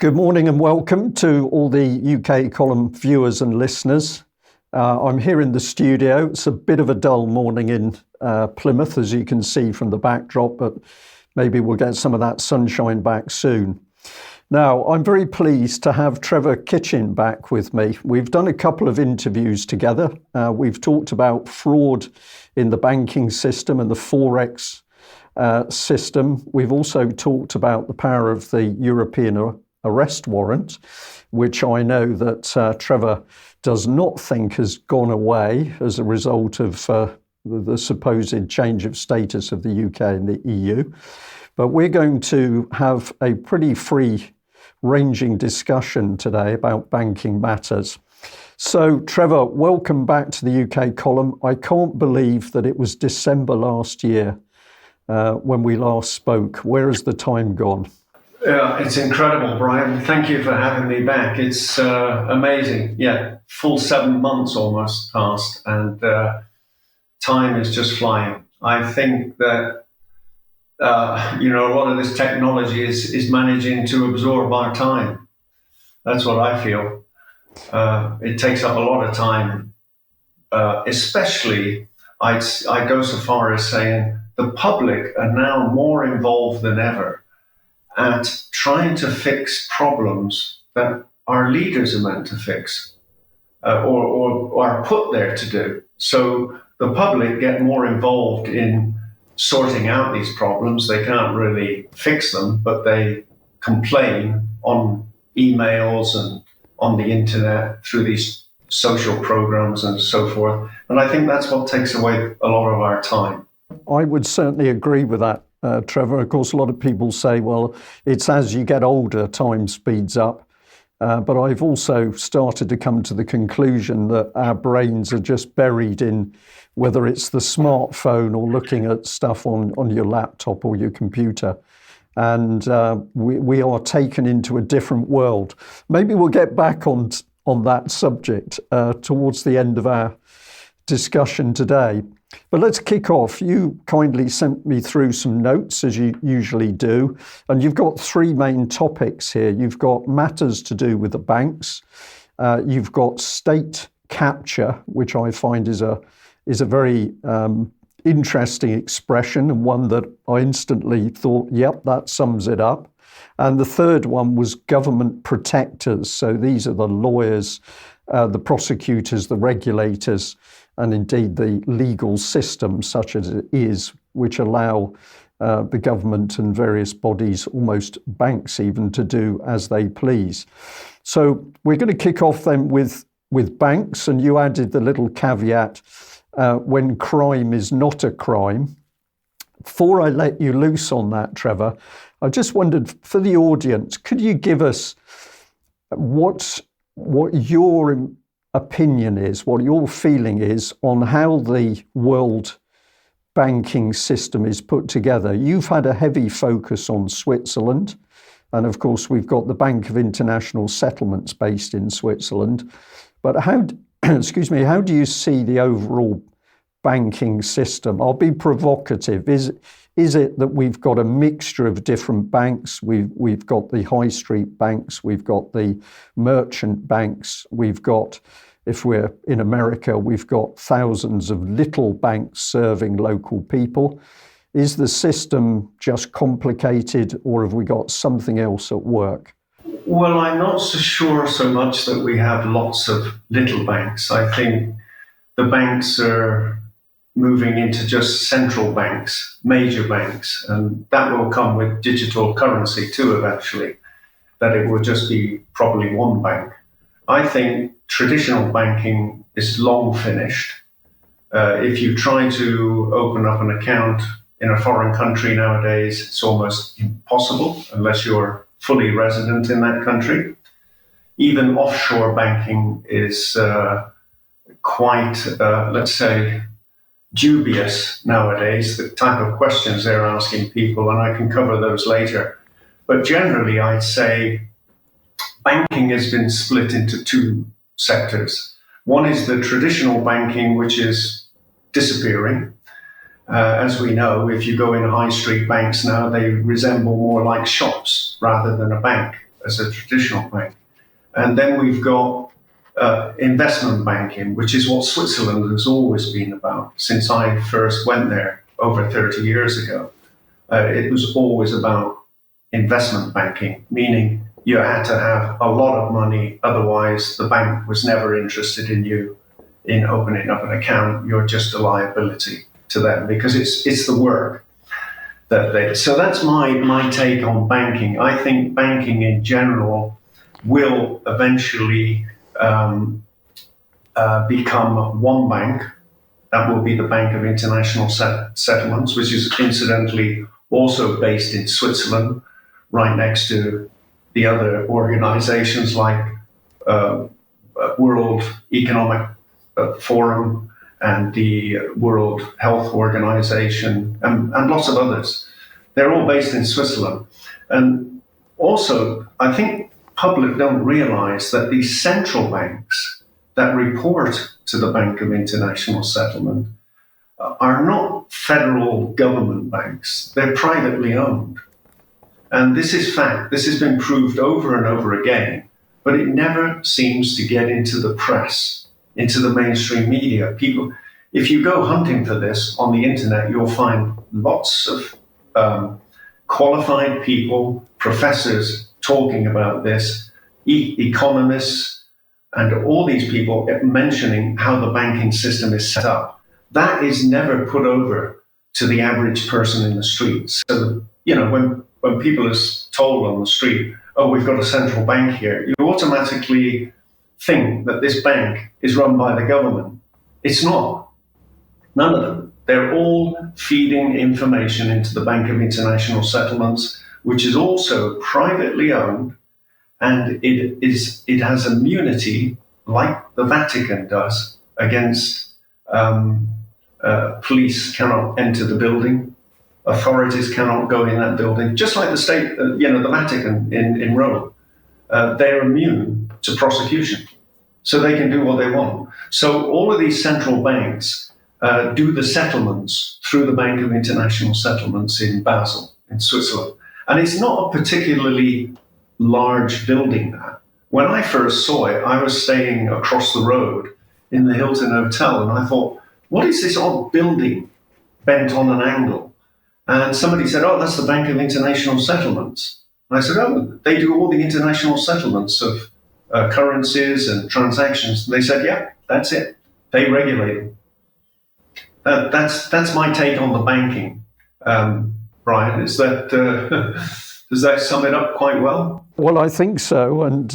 Good morning and welcome to all the UK column viewers and listeners. I'm here in the studio. It's a bit of a dull morning in Plymouth, as you can see from the backdrop, but maybe we'll get some of that sunshine back soon. Now, I'm very pleased to have Trevor Kitchen back with me. We've done a couple of interviews together. We've talked about fraud in the banking system and the Forex system. We've also talked about the power of the European arrest warrant, which I know that Trevor does not think has gone away as a result of the supposed change of status of the UK and the EU. But we're going to have a pretty free-ranging discussion today about banking matters. So, Trevor, welcome back to the UK column. I can't believe that it was December last year when we last spoke. Where has the time gone? Yeah, it's incredible, Brian. Thank you for having me back. It's amazing. Yeah, full 7 months almost passed, and time is just flying. I think that, a lot of this technology is managing to absorb our time. That's what I feel. It takes up a lot of time, especially I'd go so far as saying the public are now more involved than ever at trying to fix problems that our leaders are meant to fix or are put there to do. So the public get more involved in sorting out these problems. They can't really fix them, but they complain on emails and on the internet through these social programs and so forth. And I think that's what takes away a lot of our time. I would certainly agree with that, Trevor. Of course, a lot of people say, well, it's as you get older, time speeds up. But I've also started to come to the conclusion that our brains are just buried in whether it's the smartphone or looking at stuff on your laptop or your computer. And we are taken into a different world. Maybe we'll get back on that subject towards the end of our discussion today. But let's kick off. You kindly sent me through some notes, as you usually do, and you've got three main topics here. You've got matters to do with the banks. You've got state capture, which I find is a very interesting expression, and one that I instantly thought, yep, that sums it up. And the third one was government protectors. So these are the lawyers, the prosecutors, the regulators, and indeed the legal system, such as it is, which allow the government and various bodies, almost banks even, to do as they please. So we're going to kick off then with banks, and you added the little caveat, when crime is not a crime. Before I let you loose on that, Trevor, I just wondered, for the audience, could you give us what your opinion is, what your feeling is on how the world banking system is put together? You've had a heavy focus on Switzerland, and of course we've got the Bank of International Settlements based in Switzerland. But how do you see the overall banking system? I'll be provocative. Is it that we've got a mixture of different banks? We've got the high street banks, we've got the merchant banks, we've got, if we're in America, we've got thousands of little banks serving local people. Is the system just complicated, or have we got something else at work? Well, I'm not so sure so much that we have lots of little banks. I think the banks are moving into just central banks, major banks, and that will come with digital currency too eventually, that it will just be probably one bank. I think traditional banking is long finished. If you try to open up an account in a foreign country nowadays, it's almost impossible unless you're fully resident in that country. Even offshore banking is quite, let's say, dubious nowadays, the type of questions they're asking people, and I can cover those later. But generally, I'd say banking has been split into two sectors. One is the traditional banking, which is disappearing. As we know, if you go in high street banks now, they resemble more like shops rather than a bank. as a traditional bank. And then we've got investment banking, which is what Switzerland has always been about since I first went there over 30 years ago. It was always about investment banking, meaning you had to have a lot of money, otherwise the bank was never interested in you in opening up an account. You're just a liability to them because it's the work that they. So that's my take on banking. I think banking in general will eventually become one bank. That will be the Bank of International Settlements, which is incidentally also based in Switzerland, right next to the other organizations like World Economic Forum and the World Health Organization and lots of others. They're all based in Switzerland. And also, I think public don't realize that these central banks that report to the Bank of International Settlement are not federal government banks. They're privately owned. And this is fact. This has been proved over and over again, but it never seems to get into the press, into the mainstream media. People, if you go hunting for this on the internet, you'll find lots of qualified people, professors talking about this, economists, and all these people mentioning how the banking system is set up. That is never put over to the average person in the street. So, you know, when people are told on the street, oh, we've got a central bank here, you automatically think that this bank is run by the government. It's not. None of them. They're all feeding information into the Bank of International Settlements, which is also privately owned, and it has immunity, like the Vatican does, against police cannot enter the building, authorities cannot go in that building, just like the state, the Vatican in Rome. They're immune to prosecution, so they can do what they want. So all of these central banks do the settlements through the Bank of International Settlements in Basel, in Switzerland. And it's not a particularly large building there. When I first saw it, I was staying across the road in the Hilton Hotel, and I thought, what is this odd building bent on an angle? And somebody said, oh, that's the Bank of International Settlements. And I said, oh, they do all the international settlements of currencies and transactions. And they said, yeah, that's it. They regulate them. That's my take on the banking, Brian. Is that does that sum it up quite well? Well, I think so. And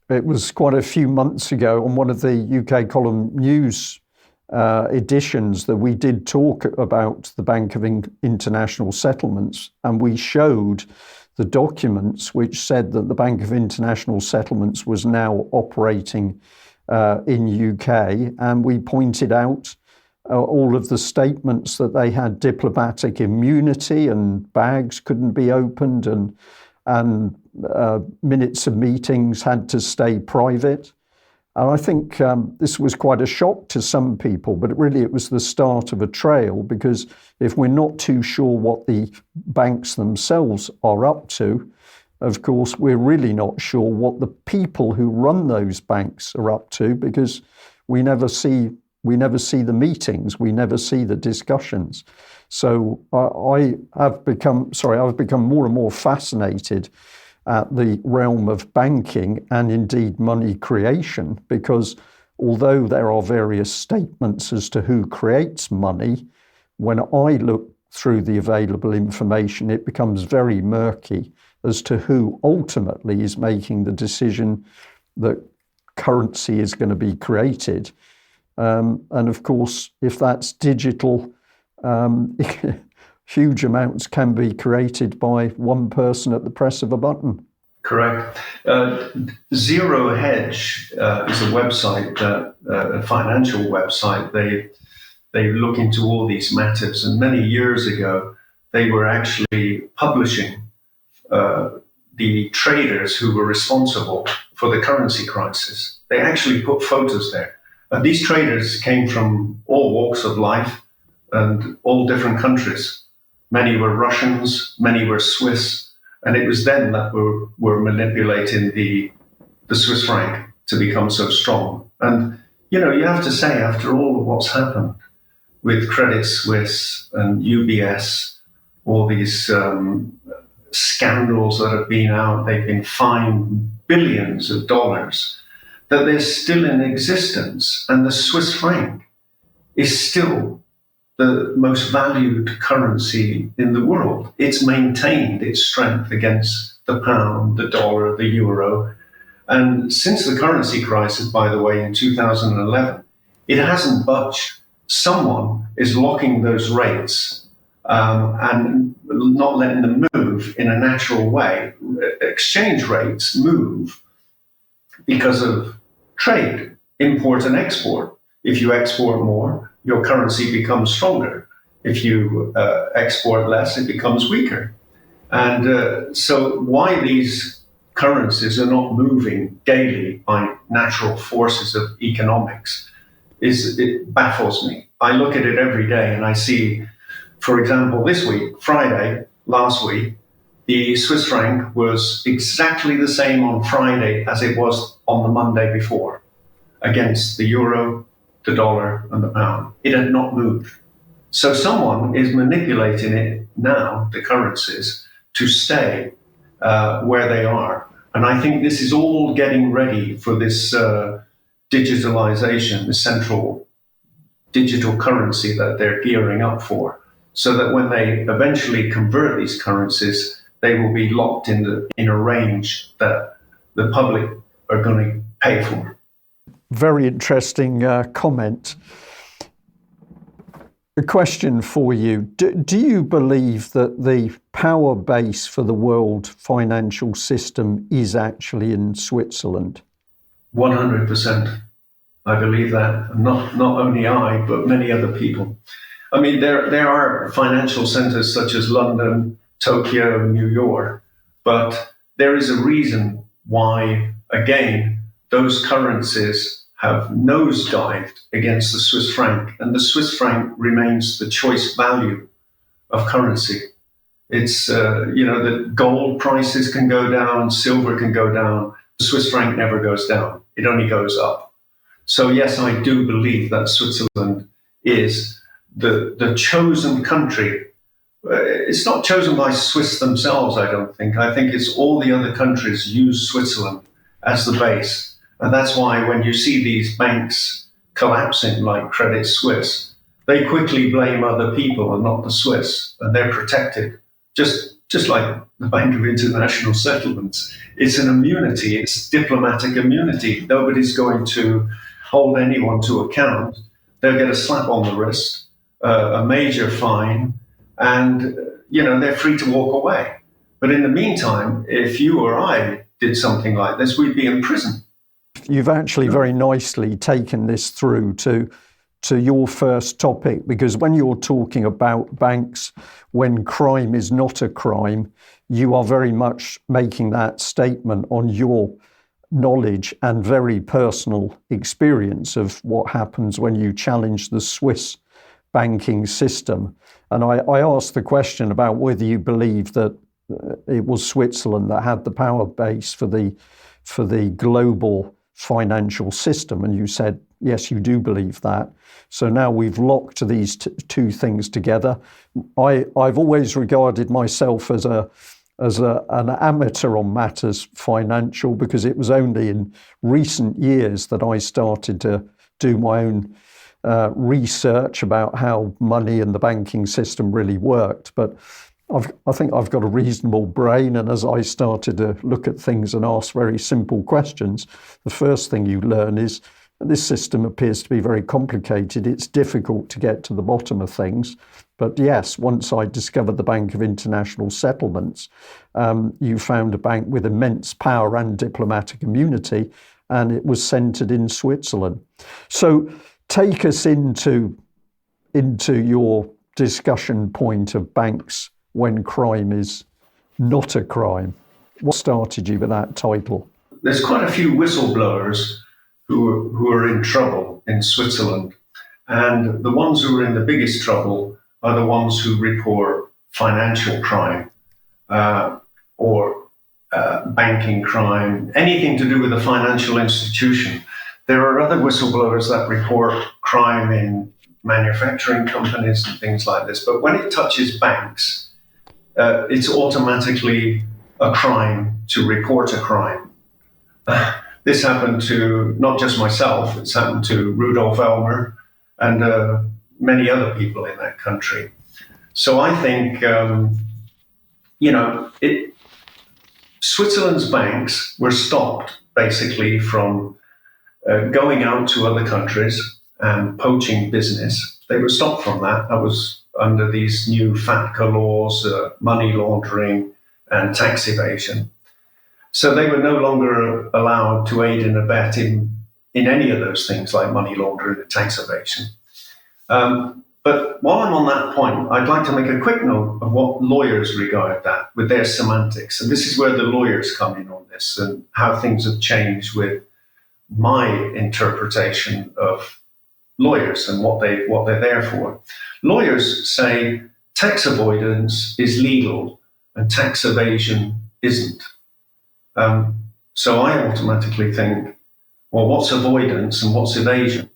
it was quite a few months ago on one of the UK column news editions that we did talk about the Bank of International Settlements, and we showed the documents which said that the Bank of International Settlements was now operating in UK, and we pointed out all of the statements that they had diplomatic immunity and bags couldn't be opened and minutes of meetings had to stay private. And I think this was quite a shock to some people, but really it was the start of a trail, because if we're not too sure what the banks themselves are up to, of course, we're really not sure what the people who run those banks are up to, because we never see the meetings, we never see the discussions. So I've become more and more fascinated at the realm of banking and indeed money creation, because although there are various statements as to who creates money, when I look through the available information, it becomes very murky as to who ultimately is making the decision that currency is going to be created. And of course, if that's digital, huge amounts can be created by one person at the press of a button. Correct. Zero Hedge is a website, a financial website. They look into all these matters, and many years ago, they were actually publishing the traders who were responsible for the currency crisis. They actually put photos there. And these traders came from all walks of life and all different countries. Many were Russians, many were Swiss, And it was then that we're manipulating the Swiss franc to become so strong. And, you know, you have to say, after all of what's happened with Credit Suisse and UBS, all these scandals that have been out, they've been fined billions of dollars, that they're still in existence. And the Swiss franc is still the most valued currency in the world. It's maintained its strength against the pound, the dollar, the euro. And since the currency crisis, by the way, in 2011, it hasn't budged. Someone is locking those rates and not letting them move in a natural way. Exchange rates move because of trade, import and export. If you export more, your currency becomes stronger. If you export less, it becomes weaker. And so why these currencies are not moving daily by natural forces of economics it baffles me. I look at it every day and I see, for example, this week, last week, the Swiss franc was exactly the same on Friday as it was on the Monday before against the euro, the dollar, and the pound. It had not moved. So someone is manipulating it now, the currencies, to stay where they are. And I think this is all getting ready for this digitalization, the central digital currency that they're gearing up for, so that when they eventually convert these currencies, they will be locked in a range that the public are going to pay for. Very interesting comment. A question for you. Do you believe that the power base for the world financial system is actually in Switzerland? 100%. I believe that. Not only I, but many other people. I mean, there are financial centers such as London, Tokyo, New York, but there is a reason why, again, those currencies have nosedived against the Swiss franc, and the Swiss franc remains the choice value of currency. It's, the gold prices can go down, silver can go down, the Swiss franc never goes down, it only goes up. So yes, I do believe that Switzerland is the chosen country. It's not chosen by Swiss themselves, I don't think. I think it's all the other countries use Switzerland as the base. And that's why when you see these banks collapsing like Credit Suisse, they quickly blame other people and not the Swiss, and they're protected. Just like the Bank of International Settlements. It's an immunity, it's diplomatic immunity. Nobody's going to hold anyone to account. They'll get a slap on the wrist, a major fine, and they're free to walk away. But in the meantime, if you or I did something like this, we'd be in prison. You've actually very nicely taken this through to your first topic, because when you're talking about banks, when crime is not a crime, you are very much making that statement on your knowledge and very personal experience of what happens when you challenge the Swiss banking system. And I asked the question about whether you believe that it was Switzerland that had the power base for the global financial system, and you said yes, you do believe that. So now we've locked these two things together. I've always regarded myself as an amateur on matters financial, because it was only in recent years that I started to do my own research about how money and the banking system really worked. But I think I've got a reasonable brain, and as I started to look at things and ask very simple questions, the first thing you learn is this system appears to be very complicated. It's difficult to get to the bottom of things. But yes, once I discovered the Bank of International Settlements, you found a bank with immense power and diplomatic immunity, and it was centred in Switzerland. So take us into your discussion point of banks when crime is not a crime. What started you with that title? There's quite a few whistleblowers who are in trouble in Switzerland. And the ones who are in the biggest trouble are the ones who report financial crime. or banking crime, anything to do with a financial institution. There are other whistleblowers that report crime in manufacturing companies and things like this. But when it touches banks, it's automatically a crime to report a crime. This happened to not just myself, it's happened to Rudolf Elmer and many other people in that country. So I think, Switzerland's banks were stopped basically from going out to other countries and poaching business. They were stopped from that. That was under these new FATCA laws, money laundering and tax evasion. So they were no longer allowed to aid and abet in any of those things like money laundering and tax evasion. But while I'm on that point, I'd like to make a quick note of what lawyers regard that with their semantics. And this is where the lawyers come in on this and how things have changed with my interpretation of lawyers and what they're there for. Lawyers say tax avoidance is legal and tax evasion isn't. So I automatically think, well, what's avoidance and what's evasion?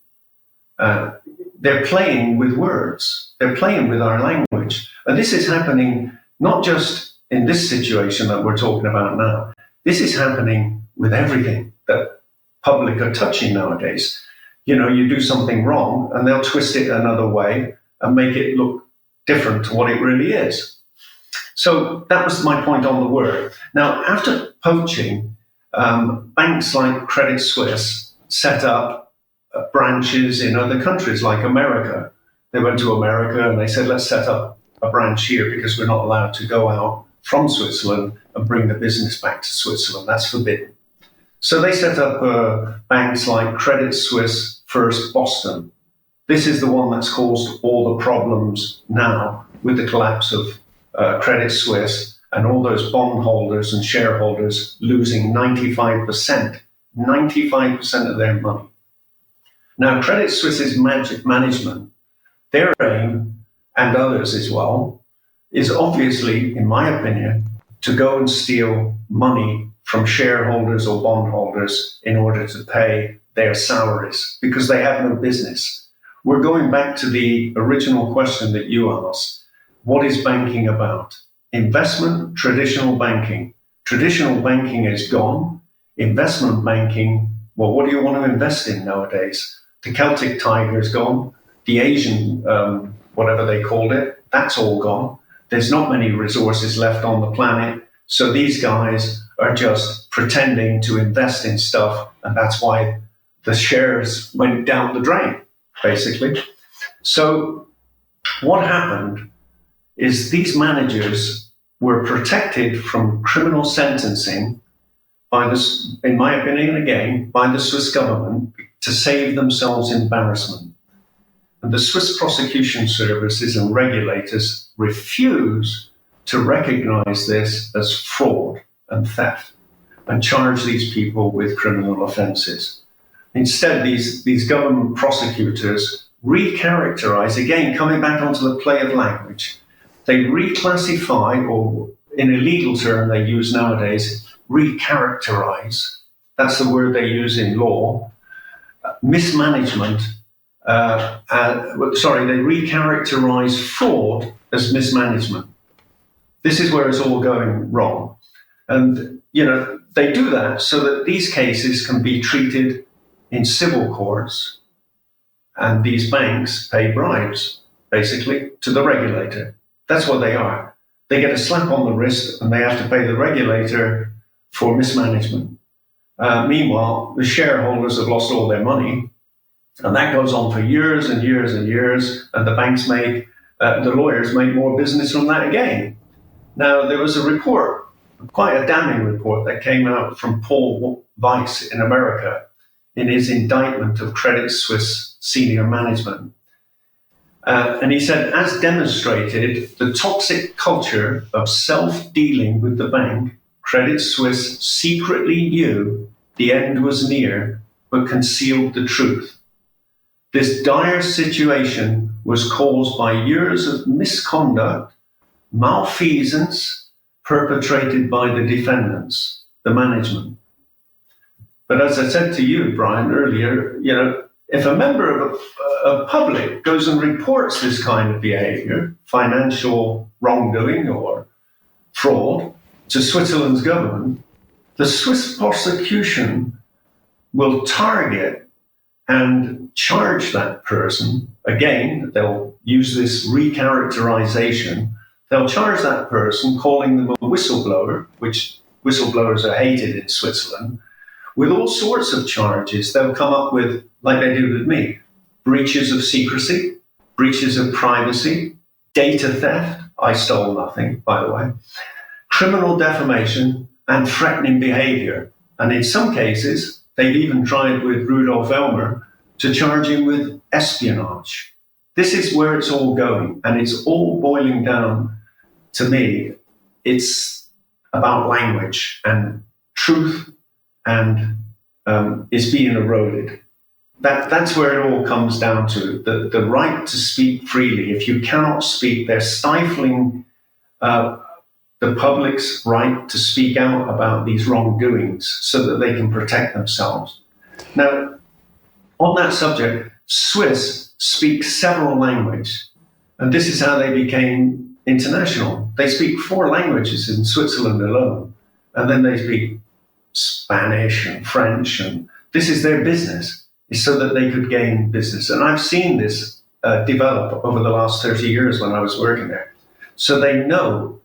They're playing with words. They're playing with our language. And this is happening not just in this situation that we're talking about now. This is happening with everything that public are touching nowadays. You do something wrong and they'll twist it another way and make it look different to what it really is. So that was my point on the word. Now, after poaching, banks like Credit Suisse set up branches in other countries like America. They went to America and they said, let's set up a branch here because we're not allowed to go out from Switzerland and bring the business back to Switzerland. That's forbidden. So they set up banks like Credit Suisse First Boston. This is the one that's caused all the problems now with the collapse of Credit Suisse and all those bondholders and shareholders losing 95% of their money. Now, Credit Suisse's management, their aim, and others as well, is obviously, in my opinion, to go and steal money from shareholders or bondholders in order to pay their salaries because they have no business. We're going back to the original question that you asked. What is banking about? Investment, traditional banking. Traditional banking is gone. Investment banking, well, what do you want to invest in nowadays? The Celtic tiger is gone. The Asian, whatever they called it, that's all gone. There's not many resources left on the planet. So these guys are just pretending to invest in stuff. And that's why the shares went down the drain, basically. So what happened is these managers were protected from criminal sentencing by this, in my opinion, again, by the Swiss government to save themselves embarrassment. And the Swiss prosecution services and regulators refuse to recognize this as fraud and theft and charge these people with criminal offenses. Instead, these government prosecutors recharacterize, again, coming back onto the play of language, they reclassify, or in a legal term they use nowadays, recharacterize, that's the word they use in law, mismanagement, they recharacterize fraud as mismanagement. This is where it's all going wrong. And, they do that so that these cases can be treated in civil courts, and these banks pay bribes, basically, to the regulator. That's what they are. They get a slap on the wrist and they have to pay the regulator for mismanagement. Meanwhile, the shareholders have lost all their money, and that goes on for years and years and years, and the banks the lawyers make more business from that again. Now, there was a report, quite a damning report, that came out from Paul Weiss in America in his indictment of Credit Suisse senior management. And he said, as demonstrated, the toxic culture of self-dealing with the bank, Credit Suisse secretly knew the end was near, but concealed the truth. This dire situation was caused by years of misconduct, malfeasance, perpetrated by the defendants, the management. But as I said to you, Brian, earlier, if a member of a public goes and reports this kind of behavior, financial wrongdoing or fraud, to Switzerland's government, the Swiss prosecution will target and charge that person. Again, they'll use this recharacterization. They'll charge that person, calling them a whistleblower, which whistleblowers are hated in Switzerland, with all sorts of charges. They'll come up with, like they did with me, breaches of secrecy, breaches of privacy, data theft. I stole nothing, by the way. Criminal defamation and threatening behavior. And in some cases, they've even tried with Rudolf Elmer to charge him with espionage. This is where it's all going. And it's all boiling down, to me, it's about language, and truth and is being eroded. That's where it all comes down to, the right to speak freely. If you cannot speak, they're stifling the public's right to speak out about these wrongdoings so that they can protect themselves. Now, on that subject, Swiss speak several languages, and this is how they became international. They speak 4 languages in Switzerland alone, and then they speak Spanish and French, and this is their business, is so that they could gain business. And I've seen this develop over the last 30 years when I was working there. So they know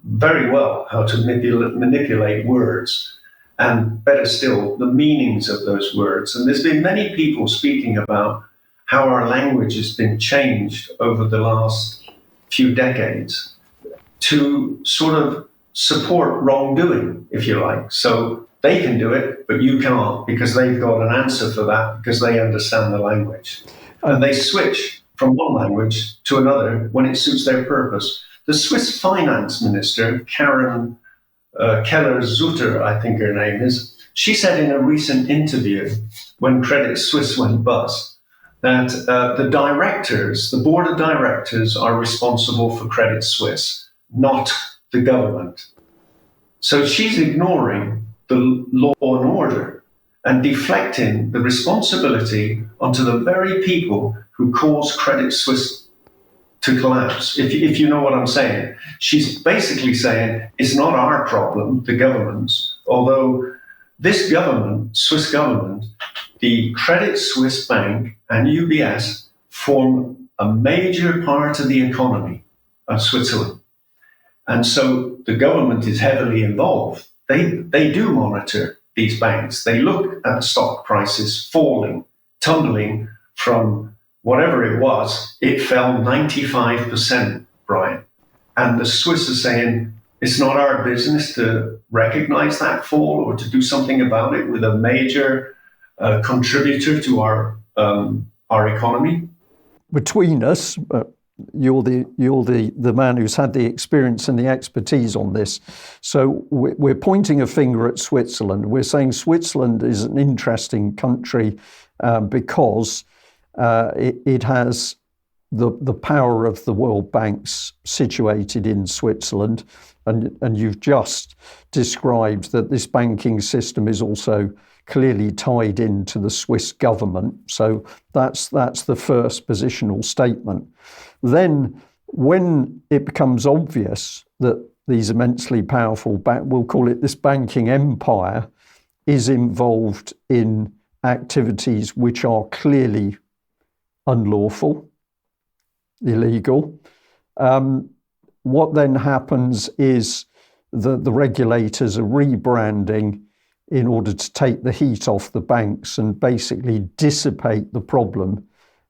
very well how to manipulate words, and better still, the meanings of those words. And there's been many people speaking about how our language has been changed over the last few decades to sort of support wrongdoing, if you like. So they can do it, but you can't, because they've got an answer for that, because they understand the language. And they switch from one language to another when it suits their purpose. The Swiss finance minister, Karen Keller-Sutter, I think her name is, she said in a recent interview when Credit Suisse went bust, that the board of directors are responsible for Credit Suisse, not the government. So she's ignoring the law and order and deflecting the responsibility onto the very people who caused Credit Suisse to collapse, if you know what I'm saying. She's basically saying it's not our problem, the government's, although this government, Swiss government, the Credit Suisse Bank and UBS form a major part of the economy of Switzerland. And so the government is heavily involved. They do monitor these banks. They look at stock prices falling, tumbling from whatever it was. It fell 95%, Brian. And the Swiss are saying it's not our business to recognize that fall or to do something about it with a major contributor to our economy. Between us, you're the man who's had the experience and the expertise on this. So we're pointing a finger at Switzerland. We're saying Switzerland is an interesting country because it has the power of the world banks situated in Switzerland, and you've just described that this banking system is also clearly tied into the Swiss government. So that's the first positional statement. Then when it becomes obvious that these immensely powerful, we'll call it this banking empire, is involved in activities which are clearly unlawful, illegal, what then happens is the regulators are rebranding in order to take the heat off the banks and basically dissipate the problem.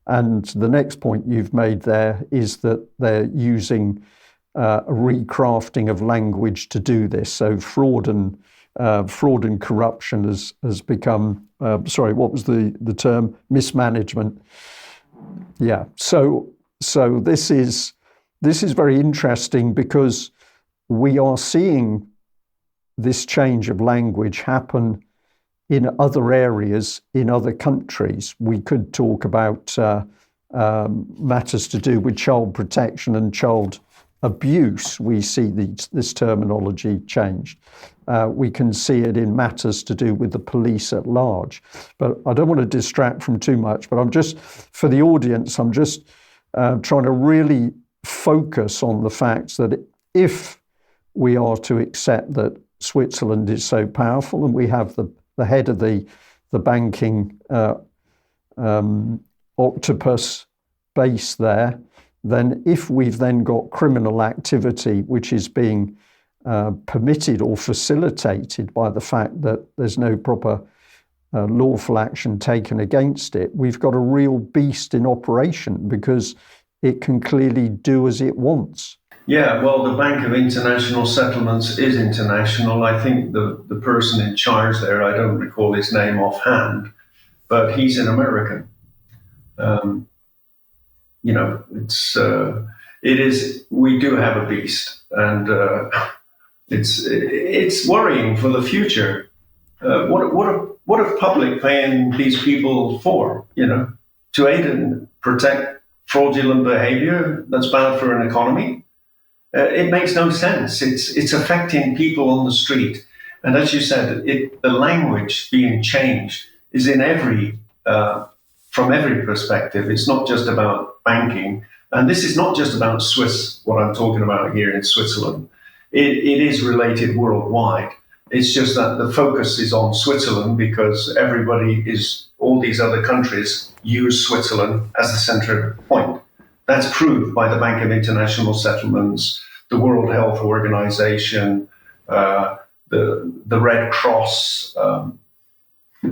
And the next point you've made there is that they're using a recrafting of language to do this. So fraud and corruption has become, what was the term? Mismanagement. Yeah. So this is very interesting because we are seeing this change of language happen in other areas, in other countries. We could talk about matters to do with child protection and child abuse, we see this terminology changed. We can see it in matters to do with the police at large. But I don't want to distract from too much, but I'm just, for the audience, I'm just trying to really focus on the fact that if we are to accept that Switzerland is so powerful and we have the head of the banking octopus base there, then if we've then got criminal activity which is being permitted or facilitated by the fact that there's no proper lawful action taken against it, we've got a real beast in operation because it can clearly do as it wants. Yeah, well, the Bank of International Settlements is international. I think the person in charge there, I don't recall his name offhand, but he's an American. We do have a beast, and it's worrying for the future. What are public paying these people for? To aid and protect fraudulent behavior that's bad for an economy? It makes no sense. It's affecting people on the street, and as you said, the language being changed is in from every perspective. It's not just about banking, and this is not just about Swiss. What I'm talking about here in Switzerland, it is related worldwide. It's just that the focus is on Switzerland because all these other countries use Switzerland as the center point. That's proved by the Bank of International Settlements, the World Health Organization, the Red Cross.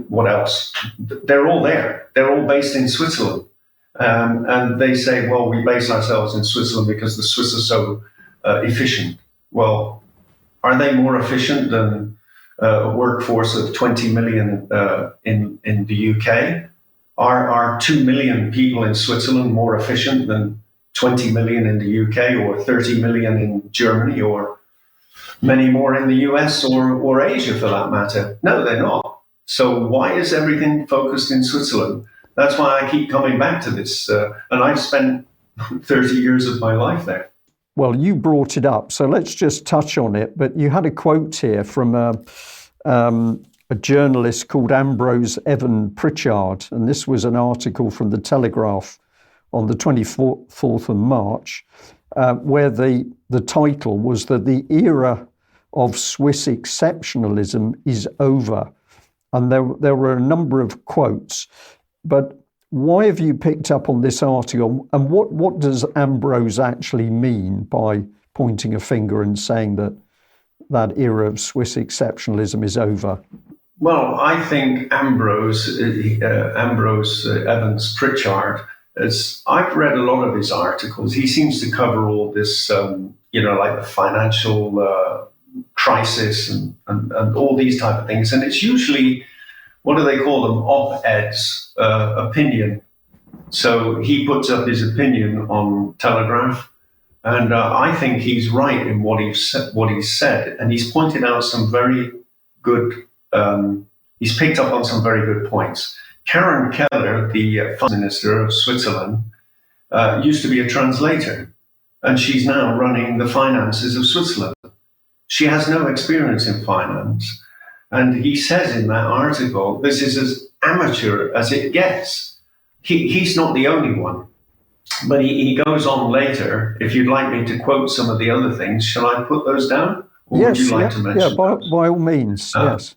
What else? They're all there. They're all based in Switzerland. And they say, well, we base ourselves in Switzerland because the Swiss are so efficient. Well, are they more efficient than a workforce of 20 million in the UK? Are 2 million people in Switzerland more efficient than 20 million in the UK or 30 million in Germany or many more in the US or Asia for that matter? No, they're not. So why is everything focused in Switzerland? That's why I keep coming back to this. And I've spent 30 years of my life there. Well, you brought it up, so let's just touch on it. But you had a quote here from a journalist called Ambrose Evan Pritchard, and this was an article from the Telegraph on the 24th of March, where the title was that the era of Swiss exceptionalism is over. And there were a number of quotes. But why have you picked up on this article? And what does Ambrose actually mean by pointing a finger and saying that era of Swiss exceptionalism is over? Well, I think Ambrose Evans Pritchard, I've read a lot of his articles. He seems to cover all this, like the financial crisis and all these type of things. And it's usually, what do they call them? Op-eds, opinion. So he puts up his opinion on Telegraph, and I think he's right in what he's said, and he's pointed out some very good. He's picked up on some very good points. Karen Keller, the Finance Minister of Switzerland, used to be a translator, and she's now running the finances of Switzerland. She has no experience in finance. And he says in that article, this is as amateur as it gets. He's not the only one. But he goes on later. If you'd like me to quote some of the other things, shall I put those down? Or yes, would you like to mention by all means, yes.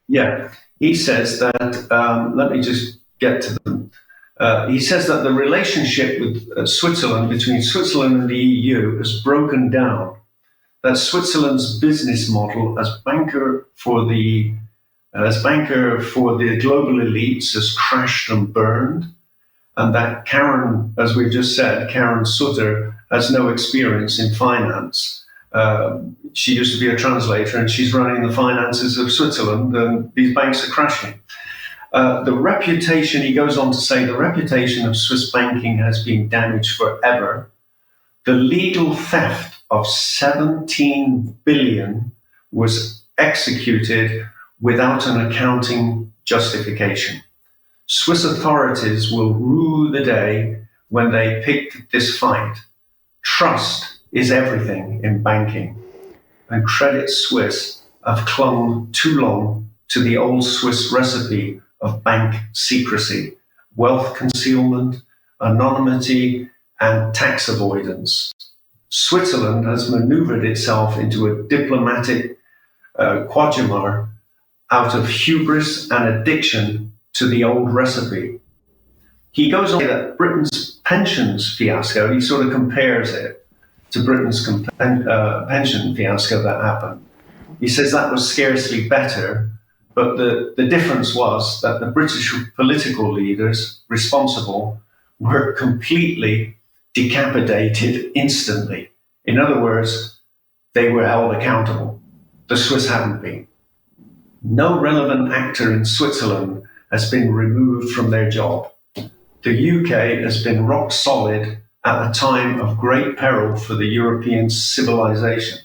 Yeah, he says that, let me just get to them. He says that the relationship with Switzerland, between Switzerland and the EU, has broken down. That Switzerland's business model as banker for the global elites has crashed and burned, and that Karen, as we've just said, Karen Sutter has no experience in finance. She used to be a translator, and she's running the finances of Switzerland, and these banks are crashing. The reputation, he goes on to say, the reputation of Swiss banking has been damaged forever. The legal theft of 17 billion was executed without an accounting justification. Swiss authorities will rue the day when they picked this fight. Trust is everything in banking, and Credit Suisse have clung too long to the old Swiss recipe of bank secrecy, wealth concealment, anonymity, and tax avoidance. Switzerland has maneuvered itself into a diplomatic quagmire out of hubris and addiction to the old recipe. He goes on to say that Britain's pensions fiasco, he sort of compares it to Britain's pension fiasco that happened. He says that was scarcely better, but the difference was that the British political leaders responsible were completely decapitated instantly. In other words, they were held accountable. The Swiss hadn't been. No relevant actor in Switzerland has been removed from their job. The UK has been rock solid at a time of great peril for the European civilization.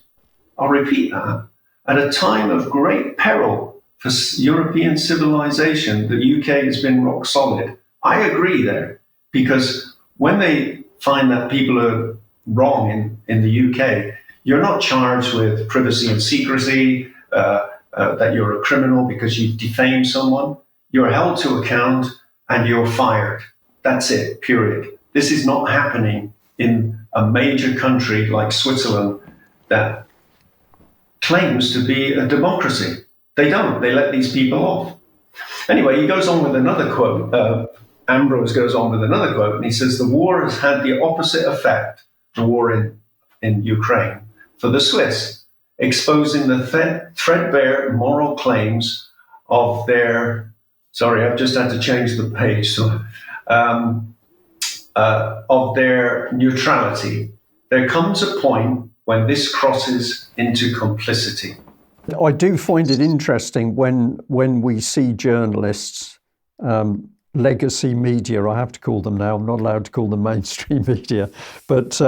I'll repeat that. At a time of great peril for European civilization, the UK has been rock solid. I agree there, because when they find that people are wrong in the UK, you're not charged with privacy and secrecy, that you're a criminal because you've defamed someone. You're held to account and you're fired. That's it, period. This is not happening in a major country like Switzerland that claims to be a democracy. They don't. They let these people off. Anyway, he goes on with another quote. Ambrose goes on with another quote, and he says, the war has had the opposite effect, the war in Ukraine, for the Swiss, exposing the threadbare moral claims of their, sorry, I've just had to change the page, so, of their neutrality. There comes a point when this crosses into complicity. I do find it interesting when we see journalists, legacy media, I have to call them now, I'm not allowed to call them mainstream media, but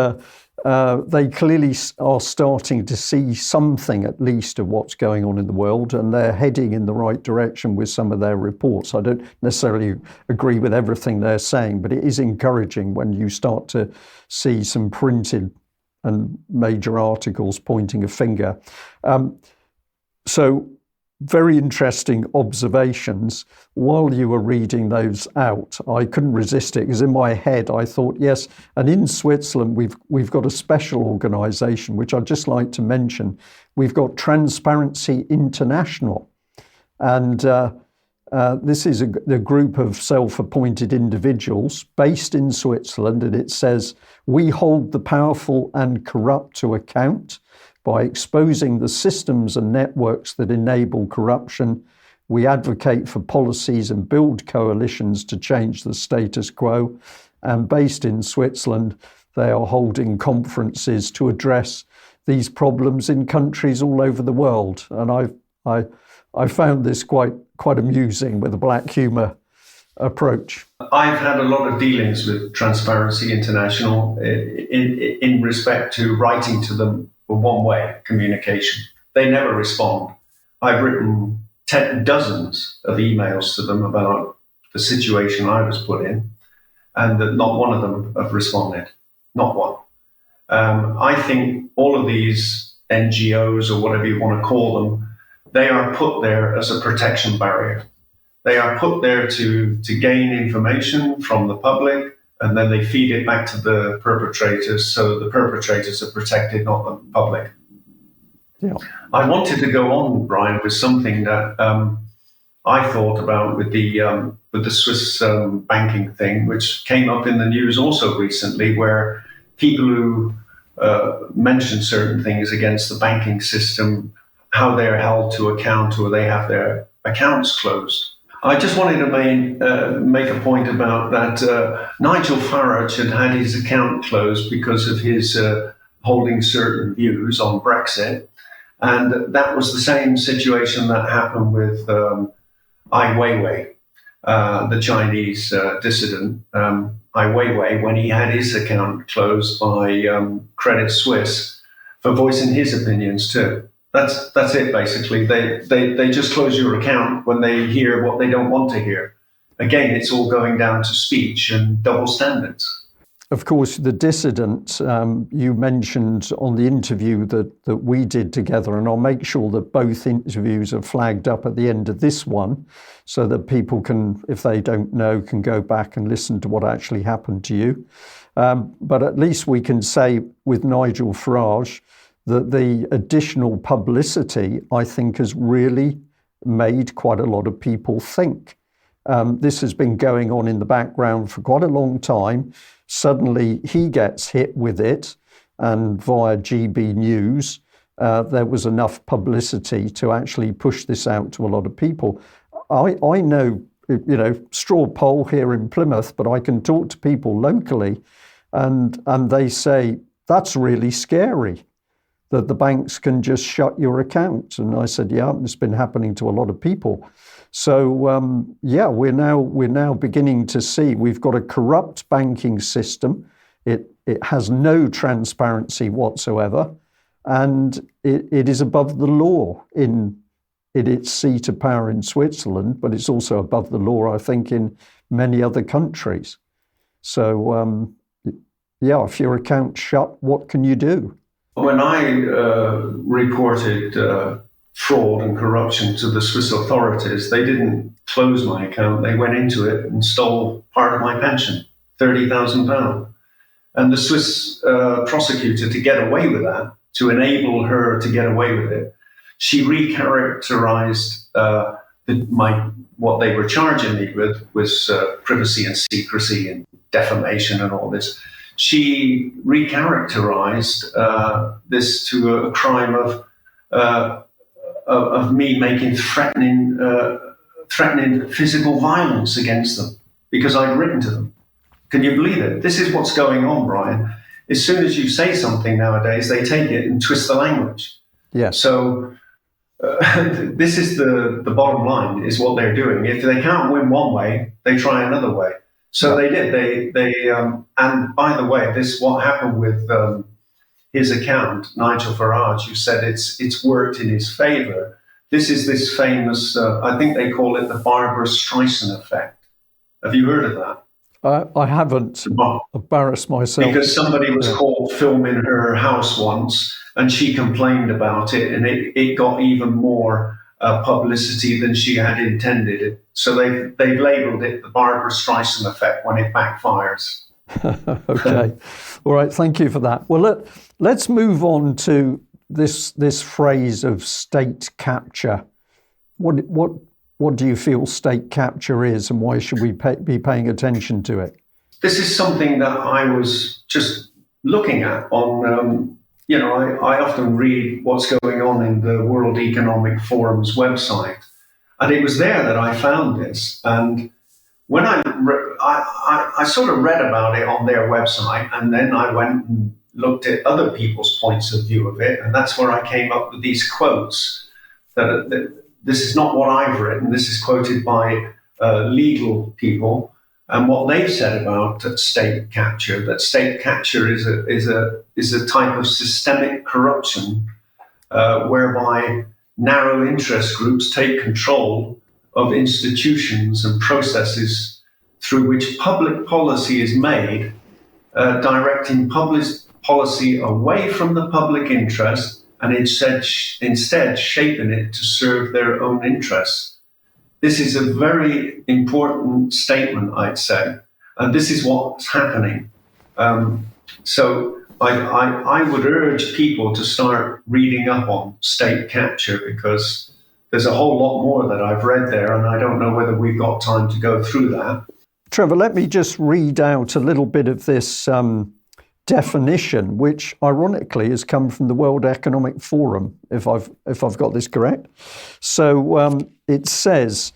they clearly are starting to see something at least of what's going on in the world, and they're heading in the right direction with some of their reports. I don't necessarily agree with everything they're saying, but it is encouraging when you start to see some printed and major articles pointing a finger. So very interesting observations. While you were reading those out, I couldn't resist it, because in my head I thought, yes, and in Switzerland we've got a special organisation which I'd just like to mention. We've got Transparency International, and this is a group of self-appointed individuals based in Switzerland, and it says, we hold the powerful and corrupt to account. By exposing the systems and networks that enable corruption, we advocate for policies and build coalitions to change the status quo. And based in Switzerland, they are holding conferences to address these problems in countries all over the world. And I found this quite amusing, with a black humour approach. I've had a lot of dealings with Transparency International in respect to writing to them for one-way communication. They never respond. I've written dozens of emails to them about the situation I was put in, and that not one of them have responded. Not one. I think all of these NGOs, or whatever you want to call them, they are put there as a protection barrier. They are put there to gain information from the public, and then they feed it back to the perpetrators, so the perpetrators are protected, not the public. Yeah. I wanted to go on, Brian, with something that I thought about with the Swiss banking thing, which came up in the news also recently, where people who mention certain things against the banking system, how they're held to account, or they have their accounts closed. I just wanted to make a point about that. Nigel Farage had his account closed because of his holding certain views on Brexit. And that was the same situation that happened with Ai Weiwei, the Chinese dissident, Ai Weiwei, when he had his account closed by Credit Suisse for voicing his opinions too. That's it, basically. They just close your account when they hear what they don't want to hear. Again, it's all going down to speech and double standards. Of course, the dissident, you mentioned on the interview that we did together, and I'll make sure that both interviews are flagged up at the end of this one so that people can, if they don't know, can go back and listen to what actually happened to you. But at least we can say with Nigel Farage that the additional publicity, I think, has really made quite a lot of people think. This has been going on in the background for quite a long time. Suddenly he gets hit with it, and via GB News, there was enough publicity to actually push this out to a lot of people. I know, straw poll here in Plymouth, but I can talk to people locally, and they say, that's really scary, that the banks can just shut your account. And I said, yeah, it's been happening to a lot of people. So we're now beginning to see we've got a corrupt banking system. It has no transparency whatsoever, and it is above the law in its seat of power in Switzerland, but it's also above the law, I think, in many other countries. So if your account's shut, what can you do? When I reported fraud and corruption to the Swiss authorities, they didn't close my account. They went into it and stole part of my pension, £30,000. And the Swiss prosecutor, to get away with that, to enable her to get away with it, she recharacterized what they were charging me with was privacy and secrecy and defamation and all this. She recharacterized this to a crime of me making threatening physical violence against them because I'd written to them. Can you believe it? This is what's going on, Brian. As soon as you say something nowadays, they take it and twist the language. Yeah. So this is the bottom line, is what they're doing. If they can't win one way, they try another way. So they did. And by the way, what happened with his account, Nigel Farage, who said it's worked in his favor. This is this famous, I think they call it the Barbara Streisand effect. Have you heard of that? I haven't. Embarrassed myself. Because somebody was caught filming her house once, and she complained about it, and it got even more publicity than she had intended. So they've labelled it the Barbara Streisand effect when it backfires. Okay. All right. Thank you for that. Well, let's move on to this phrase of state capture. What do you feel state capture is, and why should we be paying attention to it? This is something that I was just looking at on, I often read what's going on in the World Economic Forum's website. And it was there that I found this. And when I sort of read about it on their website, and then I went and looked at other people's points of view of it. And that's where I came up with these quotes that this is not what I've written. This is quoted by legal people, and what they've said about state capture. That state capture is a type of systemic corruption whereby narrow interest groups take control of institutions and processes through which public policy is made, directing public policy away from the public interest and instead shaping it to serve their own interests. This is a very important statement, I'd say, and this is what's happening. So I would urge people to start reading up on state capture, because there's a whole lot more that I've read there, and I don't know whether we've got time to go through that. Trevor, let me just read out a little bit of this definition, which ironically has come from the World Economic Forum, if I've got this correct. So it says,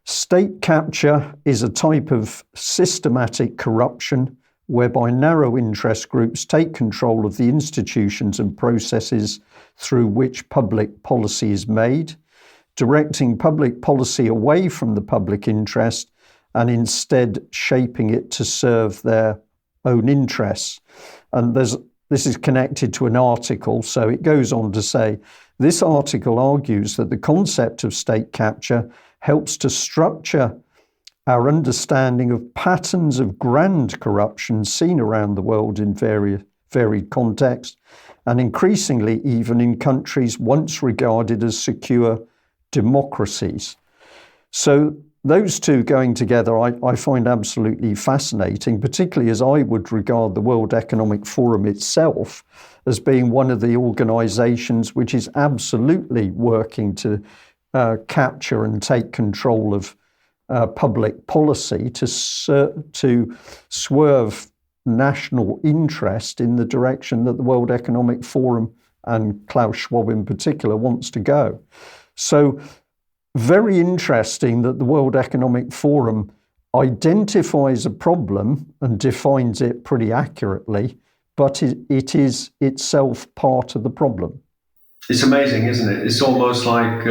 state capture is a type of systematic corruption whereby narrow interest groups take control of the institutions and processes through which public policy is made, directing public policy away from the public interest and instead shaping it to serve their own interests. And this is connected to an article, so it goes on to say, this article argues that the concept of state capture helps to structure our understanding of patterns of grand corruption seen around the world in varied contexts, and increasingly even in countries once regarded as secure democracies. So those two going together, I find absolutely fascinating, particularly as I would regard the World Economic Forum itself as being one of the organisations which is absolutely working to capture and take control of public policy to swerve national interest in the direction that the World Economic Forum and Klaus Schwab in particular wants to go. So very interesting that the World Economic Forum identifies a problem and defines it pretty accurately, but it is itself part of the problem. It's amazing, isn't it? It's almost like,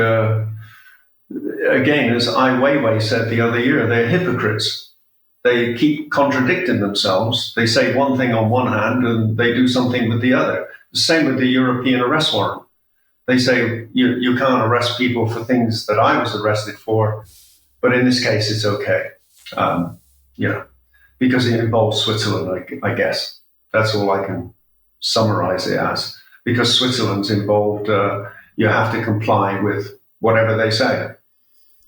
again, as Ai Weiwei said the other year, they're hypocrites. They keep contradicting themselves. They say one thing on one hand and they do something with the other. The same with the European arrest warrant. They say you can't arrest people for things that I was arrested for, but in this case it's okay. Because it involves Switzerland, I guess. That's all I can summarize it as. Because Switzerland's involved, you have to comply with whatever they say.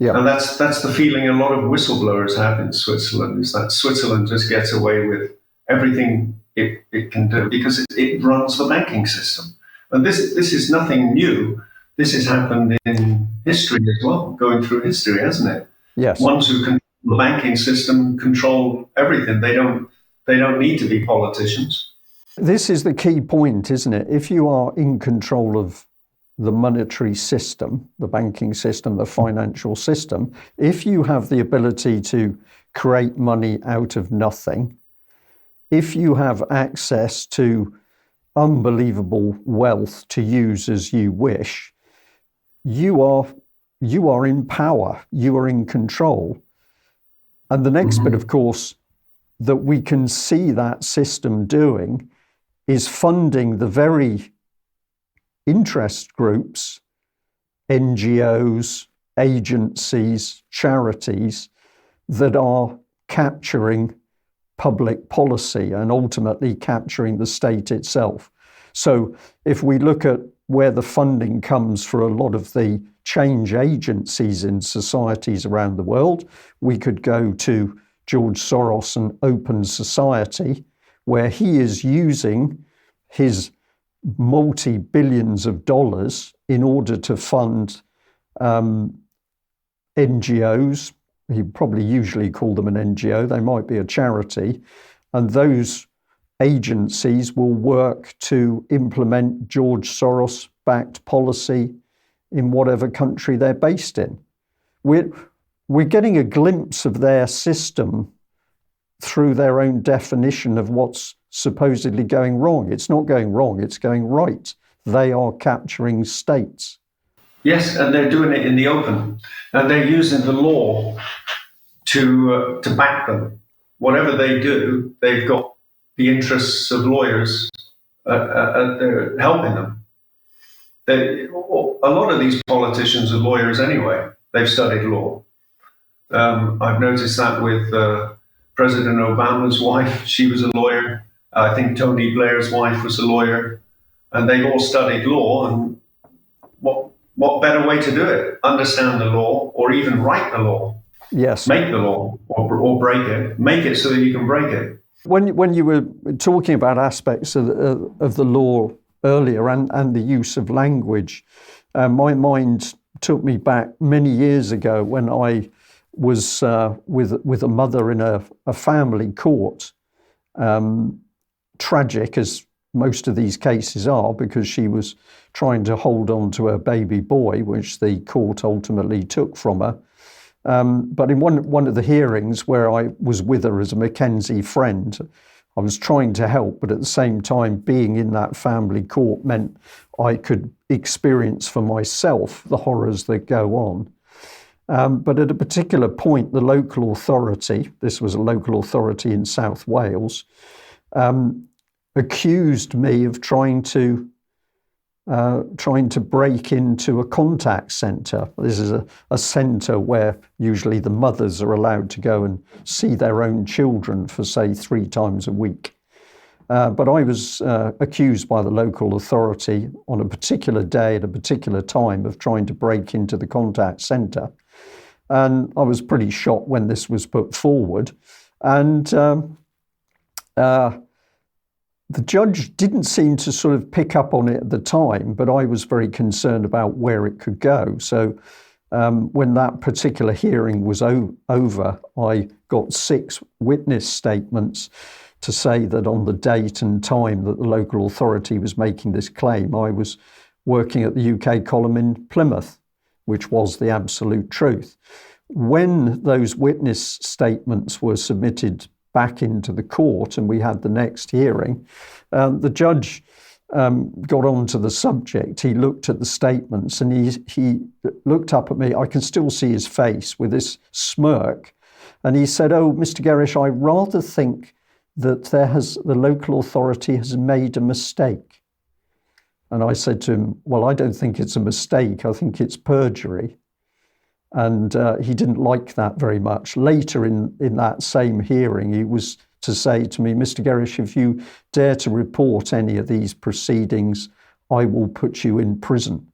Yeah. And that's the feeling a lot of whistleblowers have in Switzerland, is that Switzerland just gets away with everything it can do because it runs the banking system. And this is nothing new. This has happened in history as well, going through history, hasn't it? Yes. Ones who control the banking system control everything. They don't need to be politicians. This is the key point, isn't it? If you are in control of the monetary system, the banking system, the financial system, if you have the ability to create money out of nothing, if you have access to unbelievable wealth to use as you wish, you are in power, you are in control. And the next bit, of course, that we can see that system doing is funding the very interest groups, NGOs, agencies, charities that are capturing public policy and ultimately capturing the state itself. So if we look at where the funding comes for a lot of the change agencies in societies around the world, we could go to George Soros and Open Society, where he is using his multi-billions of dollars in order to fund NGOs. He probably usually call them an NGO. They might be a charity. And those agencies will work to implement George Soros-backed policy in whatever country they're based in. We're getting a glimpse of their system through their own definition of what's supposedly going wrong. It's not going wrong, it's going right. They are capturing states. Yes, and they're doing it in the open. And they're using the law to back them. Whatever they do, they've got the interests of lawyers helping them. A lot of these politicians are lawyers anyway. They've studied law. I've noticed that with President Obama's wife. She was a lawyer. I think Tony Blair's wife was a lawyer. And they've all studied law. And what better way to do it? Understand the law, or even write the law. Yes. Make the law, or break it. Make it so that you can break it. When you were talking about aspects of the law earlier and the use of language, my mind took me back many years ago when I was with a mother in a family court. Tragic as most of these cases are, because she was trying to hold on to her baby boy, which the court ultimately took from her. But in one of the hearings where I was with her as a Mackenzie friend, I was trying to help, but at the same time being in that family court meant I could experience for myself the horrors that go on. But at a particular point, the local authority, this was a local authority in South Wales, accused me of trying to trying to break into a contact centre. This is a centre where usually the mothers are allowed to go and see their own children for, say, 3 times a week. But I was accused by the local authority on a particular day at a particular time of trying to break into the contact centre. And I was pretty shocked when this was put forward. And the judge didn't seem to sort of pick up on it at the time, but I was very concerned about where it could go. So when that particular hearing was over, I got 6 witness statements to say that on the date and time that the local authority was making this claim, I was working at the UK column in Plymouth, which was the absolute truth. When those witness statements were submitted back into the court and we had the next hearing, the judge got onto the subject. He looked at the statements and he looked up at me. I can still see his face with this smirk. And he said, "Oh, Mr. Gerrish, I rather think that the local authority has made a mistake." And I said to him, "Well, I don't think it's a mistake. I think it's perjury." And he didn't like that very much. Later in that same hearing, he was to say to me, "Mr. Gerrish, if you dare to report any of these proceedings, I will put you in prison."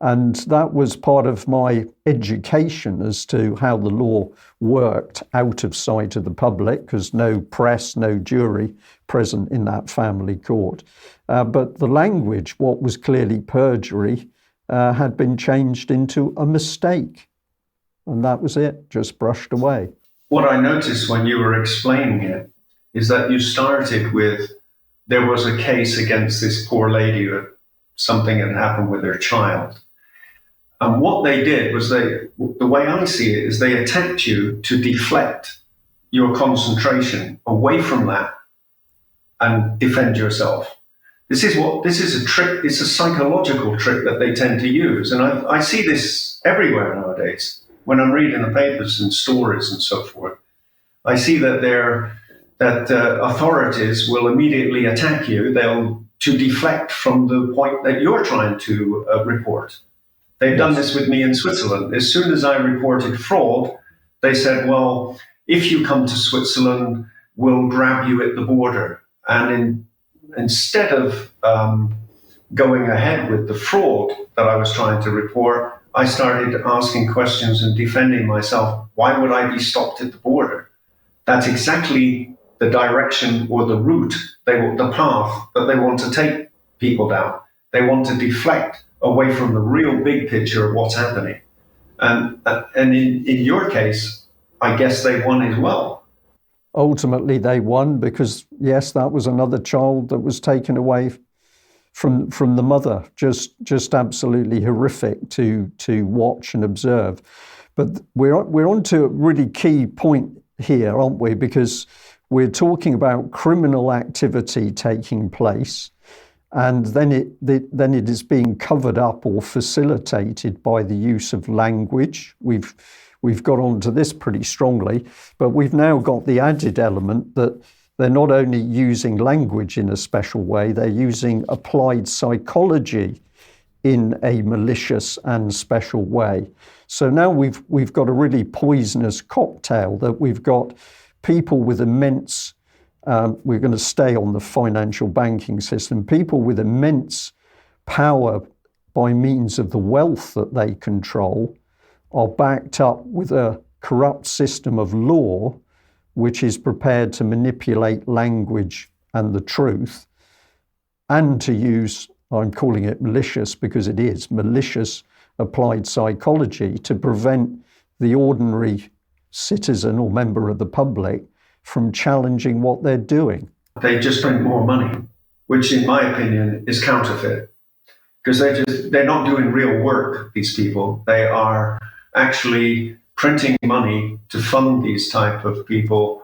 And that was part of my education as to how the law worked out of sight of the public, because no press, no jury present in that family court. But the language, what was clearly perjury, had been changed into a mistake. And that was it, just brushed away. What I noticed when you were explaining it is that you started with, there was a case against this poor lady that something had happened with her child. And what they did was the way I see it is they attacked you to deflect your concentration away from that and defend yourself. This is a trick, it's a psychological trick that they tend to use. And I see this everywhere nowadays. When I'm reading the papers and stories and so forth, I see that authorities will immediately attack you. To deflect from the point that you're trying to report. They've done this with me in Switzerland. As soon as I reported fraud, they said, "Well, if you come to Switzerland, we'll grab you at the border." And instead of going ahead with the fraud that I was trying to report, I started asking questions and defending myself. Why would I be stopped at the border? That's exactly the direction or the route, the path that they want to take people down. They want to deflect away from the real big picture of what's happening. And in your case, I guess they won as well. Ultimately, they won because, yes, that was another child that was taken away from the mother. Just absolutely horrific to watch and observe. But we're on to a really key point here, aren't we? Because we're talking about criminal activity taking place, and then it is being covered up or facilitated by the use of language. We've got onto this pretty strongly, but we've now got the added element that they're not only using language in a special way, they're using applied psychology in a malicious and special way. So now we've got a really poisonous cocktail that we've got people with immense, we're going to stay on the financial banking system, people with immense power by means of the wealth that they control are backed up with a corrupt system of law which is prepared to manipulate language and the truth and to use, I'm calling it malicious because it is, malicious applied psychology to prevent the ordinary citizen or member of the public from challenging what they're doing. They just print more money, which in my opinion is counterfeit, because they're not doing real work, these people. They are actually printing money to fund these type of people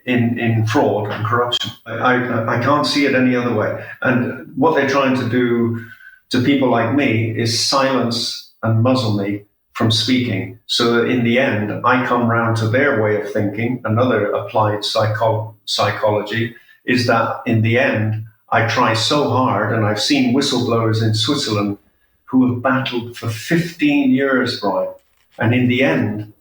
in fraud and corruption. I can't see it any other way. And what they're trying to do to people like me is silence and muzzle me from speaking, so that in the end, I come round to their way of thinking. Another applied psychology is that in the end, I try so hard, and I've seen whistleblowers in Switzerland who have battled for 15 years, Brian, and in the end,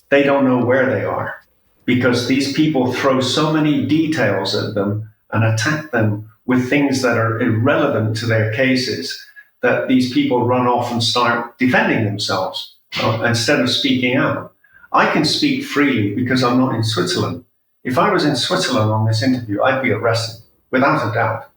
they don't know where they are because these people throw so many details at them and attack them with things that are irrelevant to their cases that these people run off and start defending themselves instead of speaking out. I can speak freely because I'm not in Switzerland. If I was in Switzerland on this interview, I'd be arrested, without a doubt.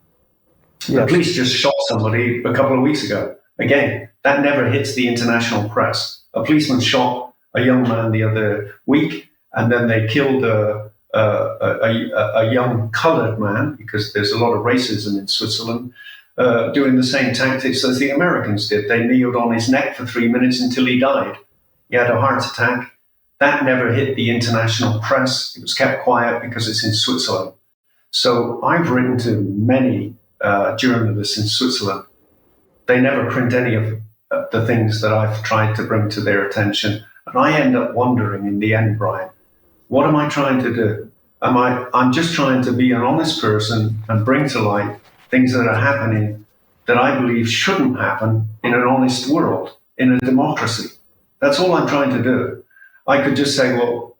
Yes. The police just shot somebody a couple of weeks ago. Again, that never hits the international press. A policeman shot a young man the other week, and then they killed a young coloured man, because there's a lot of racism in Switzerland, doing the same tactics as the Americans did. They kneeled on his neck for 3 minutes until he died. He had a heart attack. That never hit the international press. It was kept quiet because it's in Switzerland. So I've written to many journalists in Switzerland. They never print any of the things that I've tried to bring to their attention. And I end up wondering in the end, Brian, what am I trying to do? I'm just trying to be an honest person and bring to light things that are happening that I believe shouldn't happen in an honest world, in a democracy. That's all I'm trying to do. I could just say, well,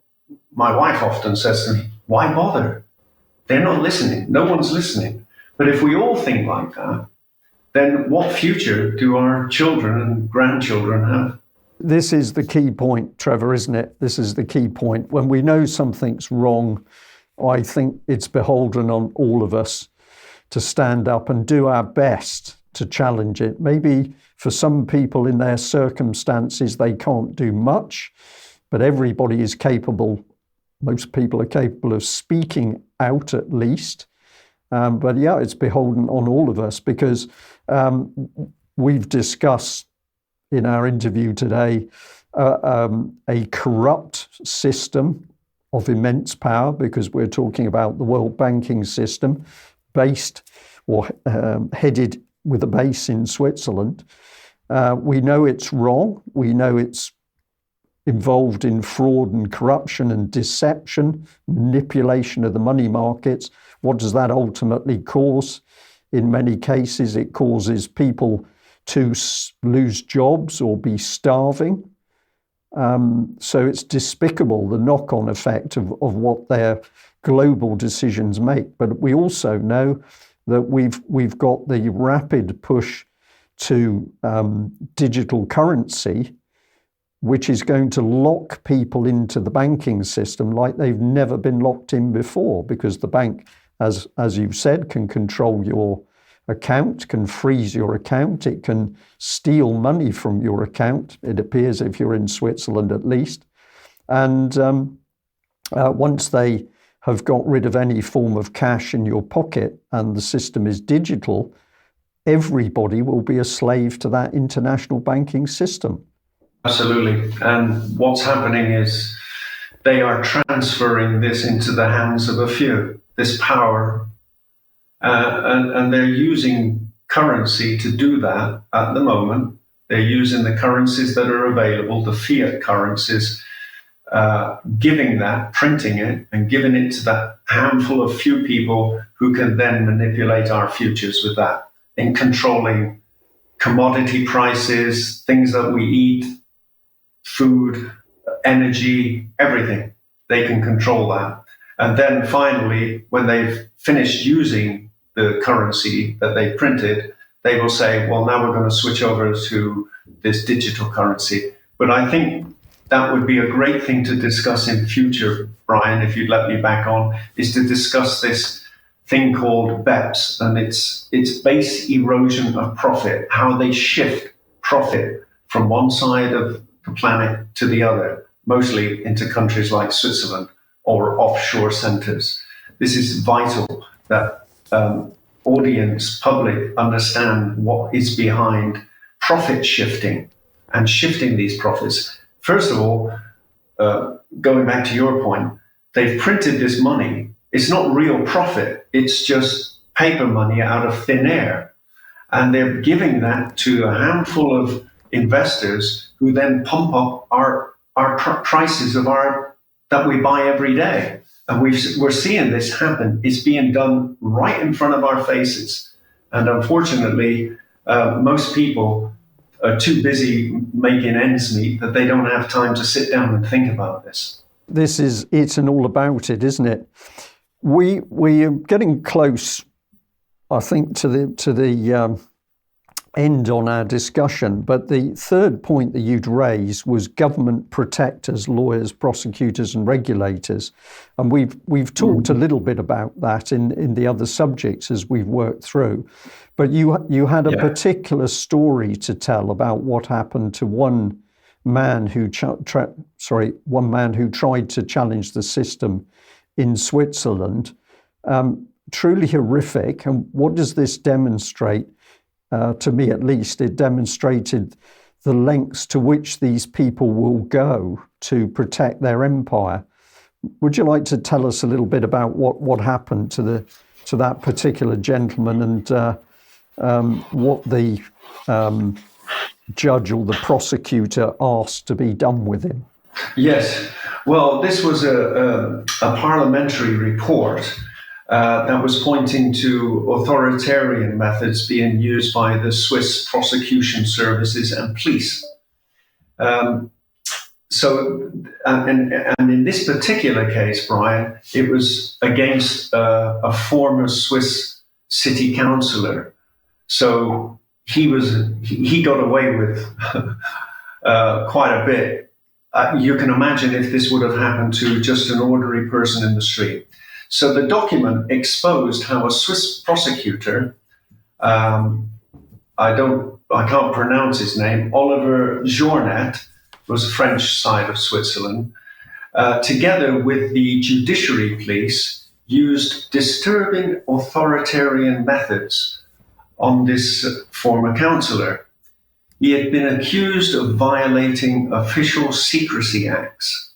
my wife often says to me, why bother? They're not listening. No one's listening. But if we all think like that, then what future do our children and grandchildren have? This is the key point, Trevor, isn't it? This is the key point. When we know something's wrong, I think it's beholden on all of us to stand up and do our best to challenge it. Maybe for some people in their circumstances, they can't do much, but everybody is capable. Most people are capable of speaking out at least. But yeah, it's beholden on all of us because we've discussed in our interview today a corrupt system of immense power, because we're talking about the world banking system based or headed with a base in Switzerland. We know it's wrong. We know it's involved in fraud and corruption and deception, manipulation of the money markets. What does that ultimately cause? In many cases, it causes people to lose jobs or be starving. So it's despicable, the knock-on effect of what their global decisions make. But we also know that we've got the rapid push to digital currency, which is going to lock people into the banking system like they've never been locked in before, because the bank, as you've said, can control your account, can freeze your account, it can steal money from your account, it appears, if you're in Switzerland at least. And once they have got rid of any form of cash in your pocket and the system is digital, everybody will be a slave to that international banking system. Absolutely. And what's happening is they are transferring this into the hands of a few, this power, and they're using currency to do that at the moment. They're using the currencies that are available, the fiat currencies, giving that, printing it, and giving it to that handful of few people who can then manipulate our futures with that, in controlling commodity prices, things that we eat, food, energy, everything. They can control that. And then finally, when they've finished using the currency that they printed, they will say, well, now we're going to switch over to this digital currency. But I think that would be a great thing to discuss in future, Brian, if you'd let me back on, is to discuss this thing called BEPS, and it's base erosion of profit, how they shift profit from one side of the planet to the other, mostly into countries like Switzerland or offshore centers. This is vital that audience, public, understand what is behind profit shifting and shifting these profits. First of all, going back to your point, they've printed this money. It's not real profit. It's just paper money out of thin air. And they're giving that to a handful of investors who then pump up our prices of that we buy every day. And we're seeing this happen. It's being done right in front of our faces. And unfortunately, most people are too busy making ends meet that they don't have time to sit down and think about this. This is it and all about it, isn't it? We are getting close, I think, to the end on our discussion. But the third point that you'd raised was government protectors, lawyers, prosecutors, and regulators, and we've talked a little bit about that in the other subjects as we've worked through. But you had a particular story to tell about what happened to one man who tried to challenge the system in Switzerland. Truly horrific. And what does this demonstrate? To me, at least, it demonstrated the lengths to which these people will go to protect their empire. Would you like to tell us a little bit about what happened to that particular gentleman and what the judge or the prosecutor asked to be done with him? Yes. Well, this was a parliamentary report that was pointing to authoritarian methods being used by the Swiss prosecution services and police. And in this particular case, Brian, it was against a former Swiss city councillor. So he got away with quite a bit. You can imagine if this would have happened to just an ordinary person in the street. So the document exposed how a Swiss prosecutor, I can't pronounce his name, Oliver Jornet, was French side of Switzerland, together with the judiciary police, used disturbing authoritarian methods on this former councillor. He had been accused of violating official secrecy acts.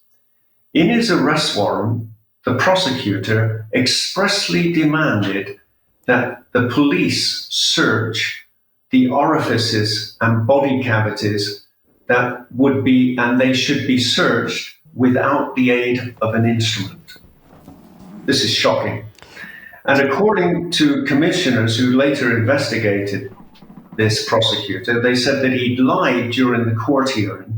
In his arrest warrant, the prosecutor expressly demanded that the police search the orifices and body cavities that would be, and they should be searched without the aid of an instrument. This is shocking. And according to commissioners who later investigated this prosecutor, they said that he'd lied during the court hearing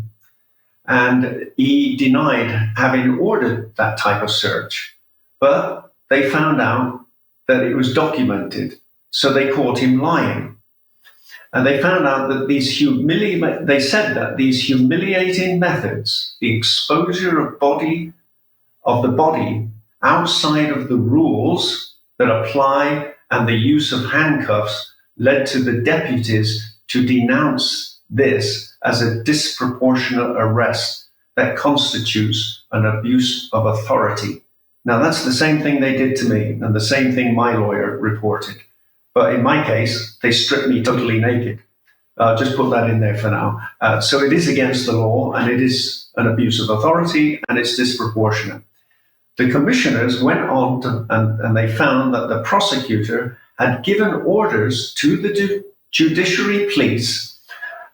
and he denied having ordered that type of search. But they found out that it was documented, so they caught him lying. And they found out that these humiliating methods, the exposure of the body outside of the rules that apply and the use of handcuffs led to the deputies to denounce this as a disproportionate arrest that constitutes an abuse of authority. Now, that's the same thing they did to me and the same thing my lawyer reported. But in my case, they stripped me totally naked. Just put that in there for now. So it is against the law and it is an abuse of authority and it's disproportionate. The commissioners went on and they found that the prosecutor had given orders to the judiciary police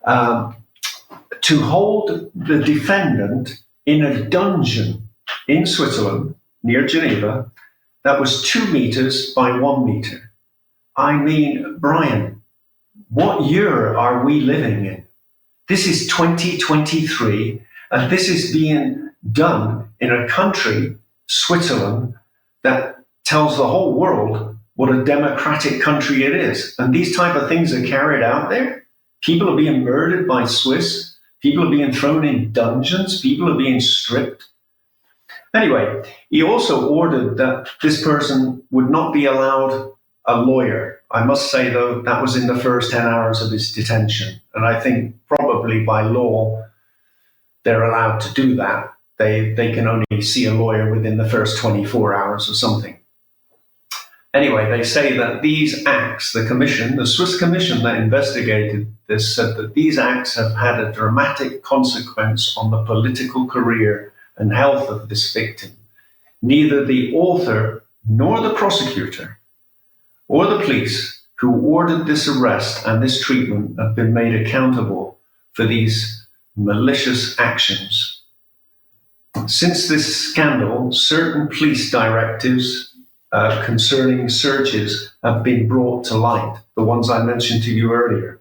to hold the defendant in a dungeon in Switzerland near Geneva that was 2 meters by 1 meter. I mean, Brian, what year are we living in? This is 2023, and this is being done in a country, Switzerland, that tells the whole world what a democratic country it is. And these type of things are carried out there. People are being murdered by Swiss. People are being thrown in dungeons. People are being stripped. Anyway, he also ordered that this person would not be allowed a lawyer. I must say, though, that was in the first 10 hours of his detention. And I think probably by law, they're allowed to do that. They can only see a lawyer within the first 24 hours or something. Anyway, they say that these acts, the Swiss commission that investigated this, said that these acts have had a dramatic consequence on the political career and health of this victim. Neither the author nor the prosecutor or the police who ordered this arrest and this treatment have been made accountable for these malicious actions. Since this scandal, certain police directives concerning searches have been brought to light, the ones I mentioned to you earlier.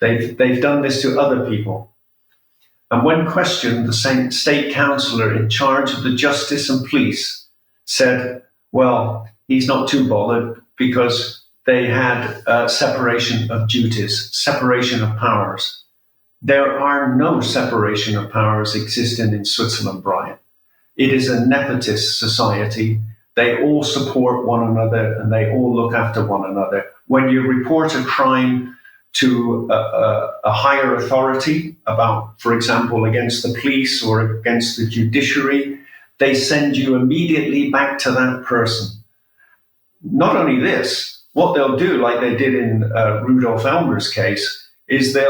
They've done this to other people. And when questioned, the same state councillor in charge of the justice and police said, well, he's not too bothered because they had separation of duties, separation of powers. There are no separation of powers existing in Switzerland, Brian. It is a nepotist society. They all support one another and they all look after one another. When you report a crime to a higher authority about, for example, against the police or against the judiciary, they send you immediately back to that person. Not only this, what they'll do, like they did in Rudolf Elmer's case, is they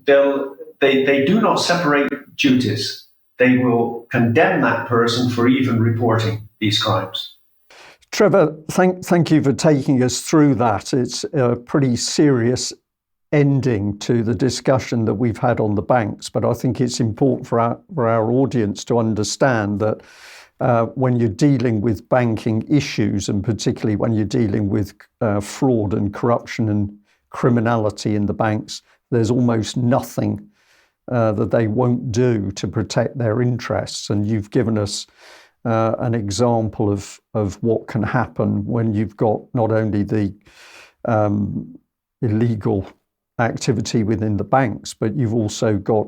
do not separate duties. They will condemn that person for even reporting these crimes. Trevor, thank you for taking us through that. It's a pretty serious ending to the discussion that we've had on the banks, but I think it's important for our audience to understand that when you're dealing with banking issues, and particularly when you're dealing with fraud and corruption and criminality in the banks, there's almost nothing that they won't do to protect their interests. And you've given us an example of what can happen when you've got not only the illegal activity within the banks, but you've also got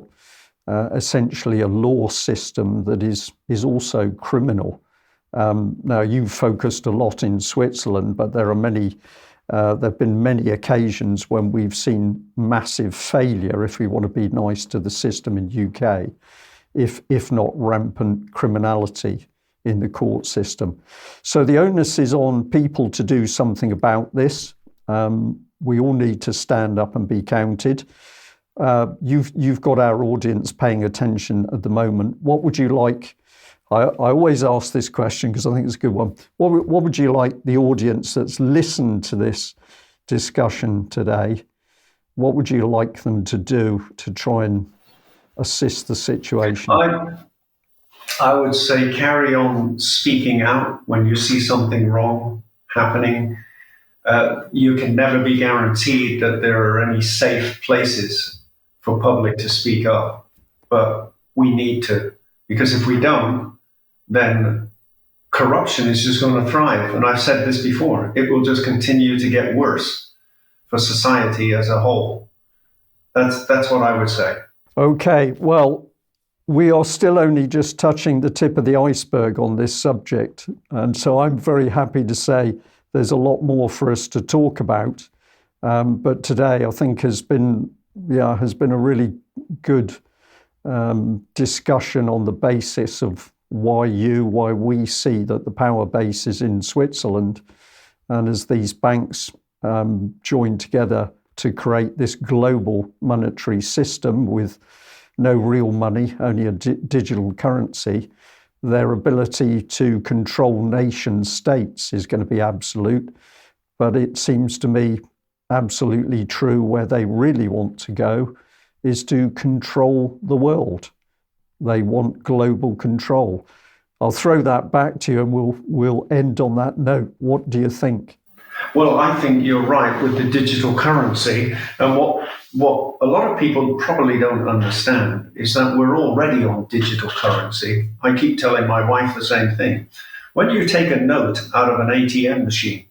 essentially a law system that is also criminal. Now, you've focused a lot in Switzerland, but there have been many occasions when we've seen massive failure, if we want to be nice to the system in UK, if not rampant criminality in the court system. So the onus is on people to do something about this. We all need to stand up and be counted. You've got our audience paying attention at the moment. What would you like? I always ask this question because I think it's a good one. What would you like the audience that's listened to this discussion today, what would you like them to do to try and assist the situation? I would say carry on speaking out when you see something wrong happening. You can never be guaranteed that there are any safe places for public to speak up, but we need to, because if we don't, then corruption is just going to thrive. And I've said this before, it will just continue to get worse for society as a whole. That's what I would say. Okay, well, we are still only just touching the tip of the iceberg on this subject. And so I'm very happy to say there's a lot more for us to talk about. But today I think has been a really good discussion on the basis of why we see that the power base is in Switzerland. And as these banks join together to create this global monetary system with no real money, only a digital currency, their ability to control nation states is going to be absolute. But it seems to me absolutely true where they really want to go is to control the world. They want global control. I'll throw that back to you and we'll end on that note. What do you think? Well, I think you're right with the digital currency. And what a lot of people probably don't understand is that we're already on digital currency. I keep telling my wife the same thing. When you take a note out of an ATM machine,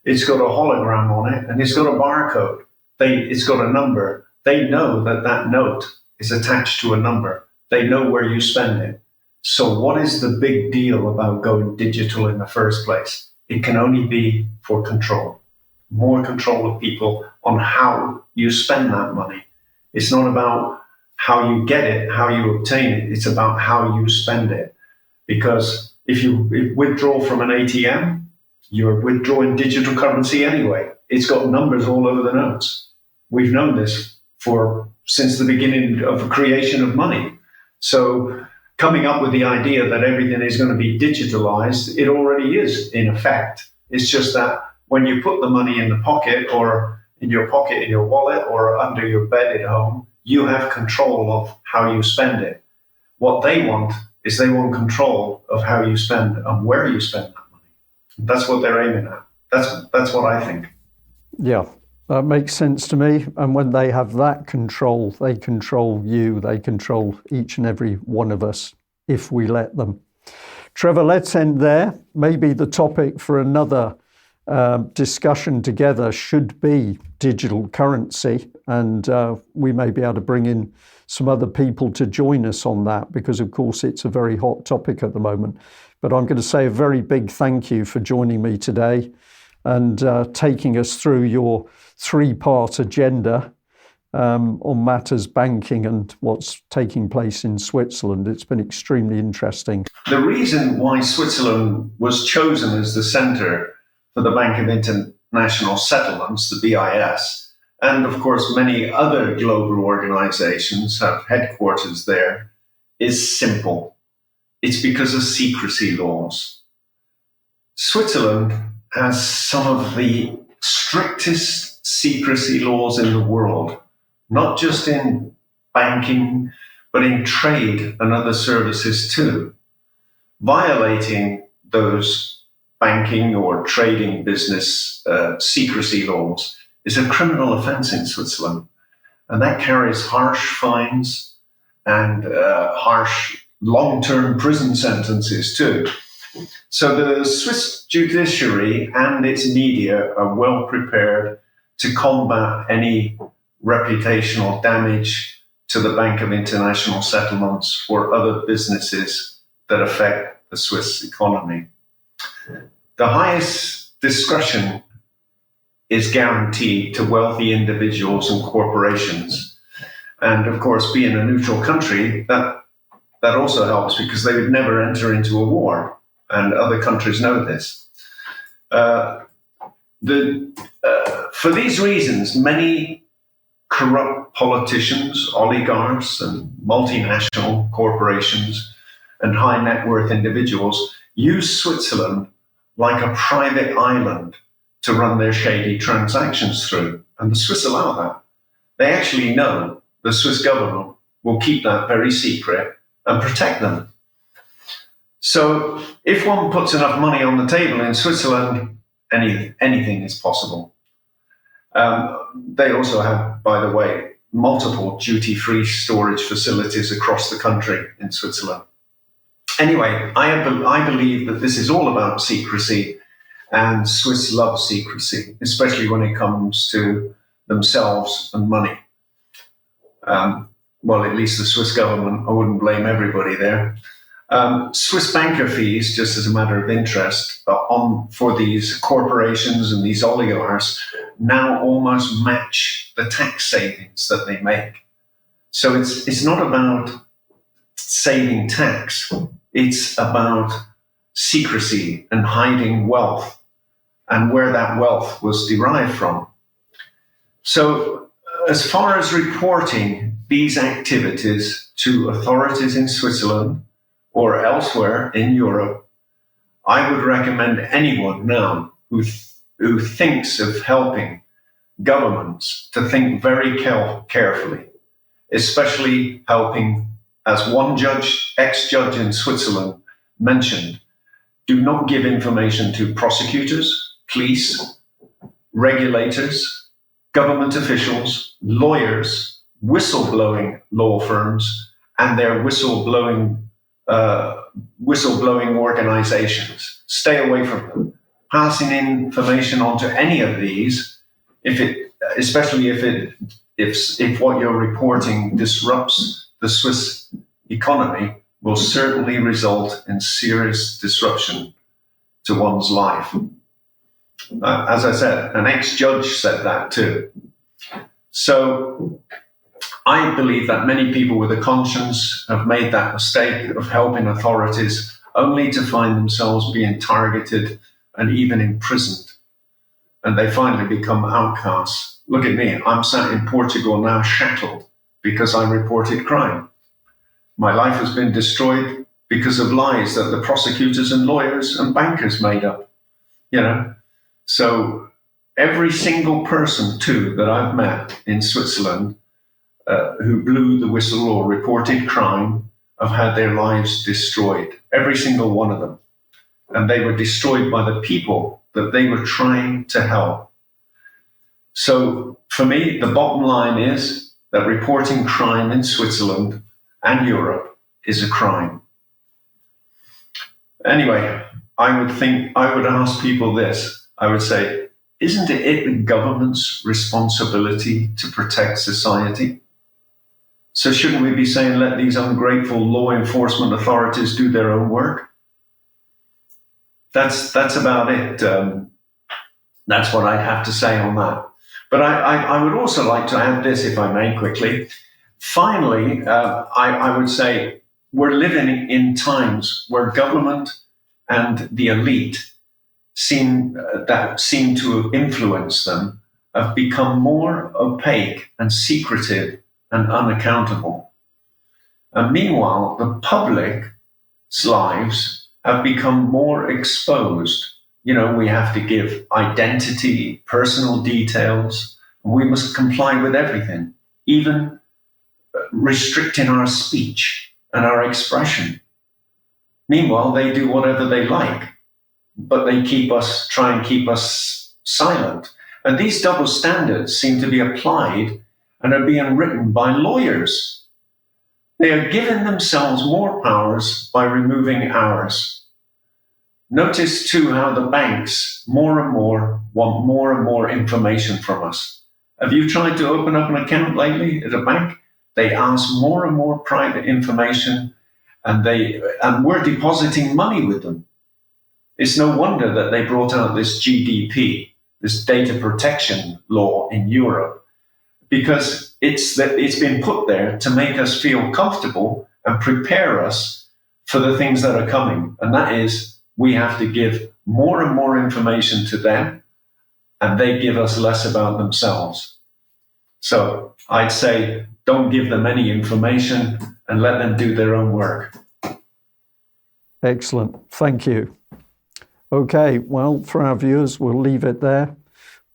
it's got a hologram on it and it's got a barcode. It's got a number. They know that note is attached to a number. They know where you spend it. So what is the big deal about going digital in the first place? It can only be for control, more control of people on how you spend that money. It's not about how you get it, how you obtain it. It's about how you spend it. Because if you withdraw from an ATM, you're withdrawing digital currency anyway. It's got numbers all over the notes. We've known this since the beginning of the creation of money. So coming up with the idea that everything is going to be digitalized, it already is in effect. It's just that when you put the money in the pocket or in your wallet or under your bed at home, you have control of how you spend it. What they want is control of how you spend and where you spend that money. That's what they're aiming at. That's what I think. Yeah, that makes sense to me. And when they have that control, they control you, they control each and every one of us if we let them. Trevor, let's end there. Maybe the topic for another discussion together should be digital currency, and we may be able to bring in some other people to join us on that, because of course it's a very hot topic at the moment. But I'm going to say a very big thank you for joining me today and taking us through your three-part agenda on matters banking and what's taking place in Switzerland. It's been extremely interesting. The reason why Switzerland was chosen as the centre for the Bank of International Settlements, the BIS, and of course many other global organisations have headquarters there, is simple. It's because of secrecy laws. Switzerland has some of the strictest secrecy laws in the world, not just in banking, but in trade and other services too. Violating those banking or trading business secrecy laws is a criminal offence in Switzerland. And that carries harsh fines and harsh long-term prison sentences too. So the Swiss judiciary and its media are well prepared to combat any reputational damage to the Bank of International Settlements or other businesses that affect the Swiss economy. The highest discretion is guaranteed to wealthy individuals and corporations. And of course, being a neutral country, that also helps, because they would never enter into a war. And other countries know this. For these reasons, many corrupt politicians, oligarchs, and multinational corporations and high net worth individuals use Switzerland like a private island to run their shady transactions through. And the Swiss allow that. They actually know the Swiss government will keep that very secret and protect them. So if one puts enough money on the table in Switzerland, anything is possible. They also have, by the way, multiple duty-free storage facilities across the country in Switzerland. Anyway, I believe that this is all about secrecy, and Swiss love secrecy, especially when it comes to themselves and money. Well, at least the Swiss government, I wouldn't blame everybody there. Swiss banker fees, just as a matter of interest, for these corporations and these oligarchs now almost match the tax savings that they make. So it's not about saving tax. It's about secrecy and hiding wealth and where that wealth was derived from. So as far as reporting these activities to authorities in Switzerland or elsewhere in Europe, I would recommend anyone now who thinks of helping governments to think very carefully, especially helping, as one ex-judge in Switzerland mentioned, do not give information to prosecutors, police, regulators, government officials, lawyers, whistleblowing law firms, and their whistleblowing organizations. Stay away from them. Passing information on to any of these, especially if what you're reporting disrupts the Swiss economy, will certainly result in serious disruption to one's life. As I said, an ex-judge said that too. So I believe that many people with a conscience have made that mistake of helping authorities only to find themselves being targeted and even imprisoned. And they finally become outcasts. Look at me, I'm sat in Portugal now shackled because I reported crime. My life has been destroyed because of lies that the prosecutors and lawyers and bankers made up. So every single person too that I've met in Switzerland who blew the whistle or reported crime have had their lives destroyed. Every single one of them. and they were destroyed by the people that they were trying to help. So for me, the bottom line is that reporting crime in Switzerland and Europe is a crime. Anyway, I would ask people this. I would say, isn't it the government's responsibility to protect society? So shouldn't we be saying, let these ungrateful law enforcement authorities do their own work? That's about it. That's what I'd have to say on that. But I would also like to add this, if I may, quickly. Finally, I would say we're living in times where government and the elite seem to influence them have become more opaque and secretive and unaccountable. And meanwhile, the public's lives have become more exposed. You know, we have to give identity, personal details. We must comply with everything, even restricting our speech and our expression. Meanwhile, they do whatever they like, but they try and keep us silent. And these double standards seem to be applied and are being written by lawyers. They are giving themselves more powers by removing ours. Notice too how the banks more and more want more and more information from us. Have you tried to open up an account lately at a bank? They ask more and more private information, and we're depositing money with them. It's no wonder that they brought out this GDP, this data protection law in Europe, because it's been put there to make us feel comfortable and prepare us for the things that are coming. And that is, we have to give more and more information to them, and they give us less about themselves. So I'd say, don't give them any information and let them do their own work. Excellent. Thank you. Okay, well, for our viewers, we'll leave it there.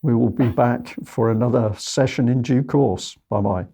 We will be back for another session in due course. Bye-bye.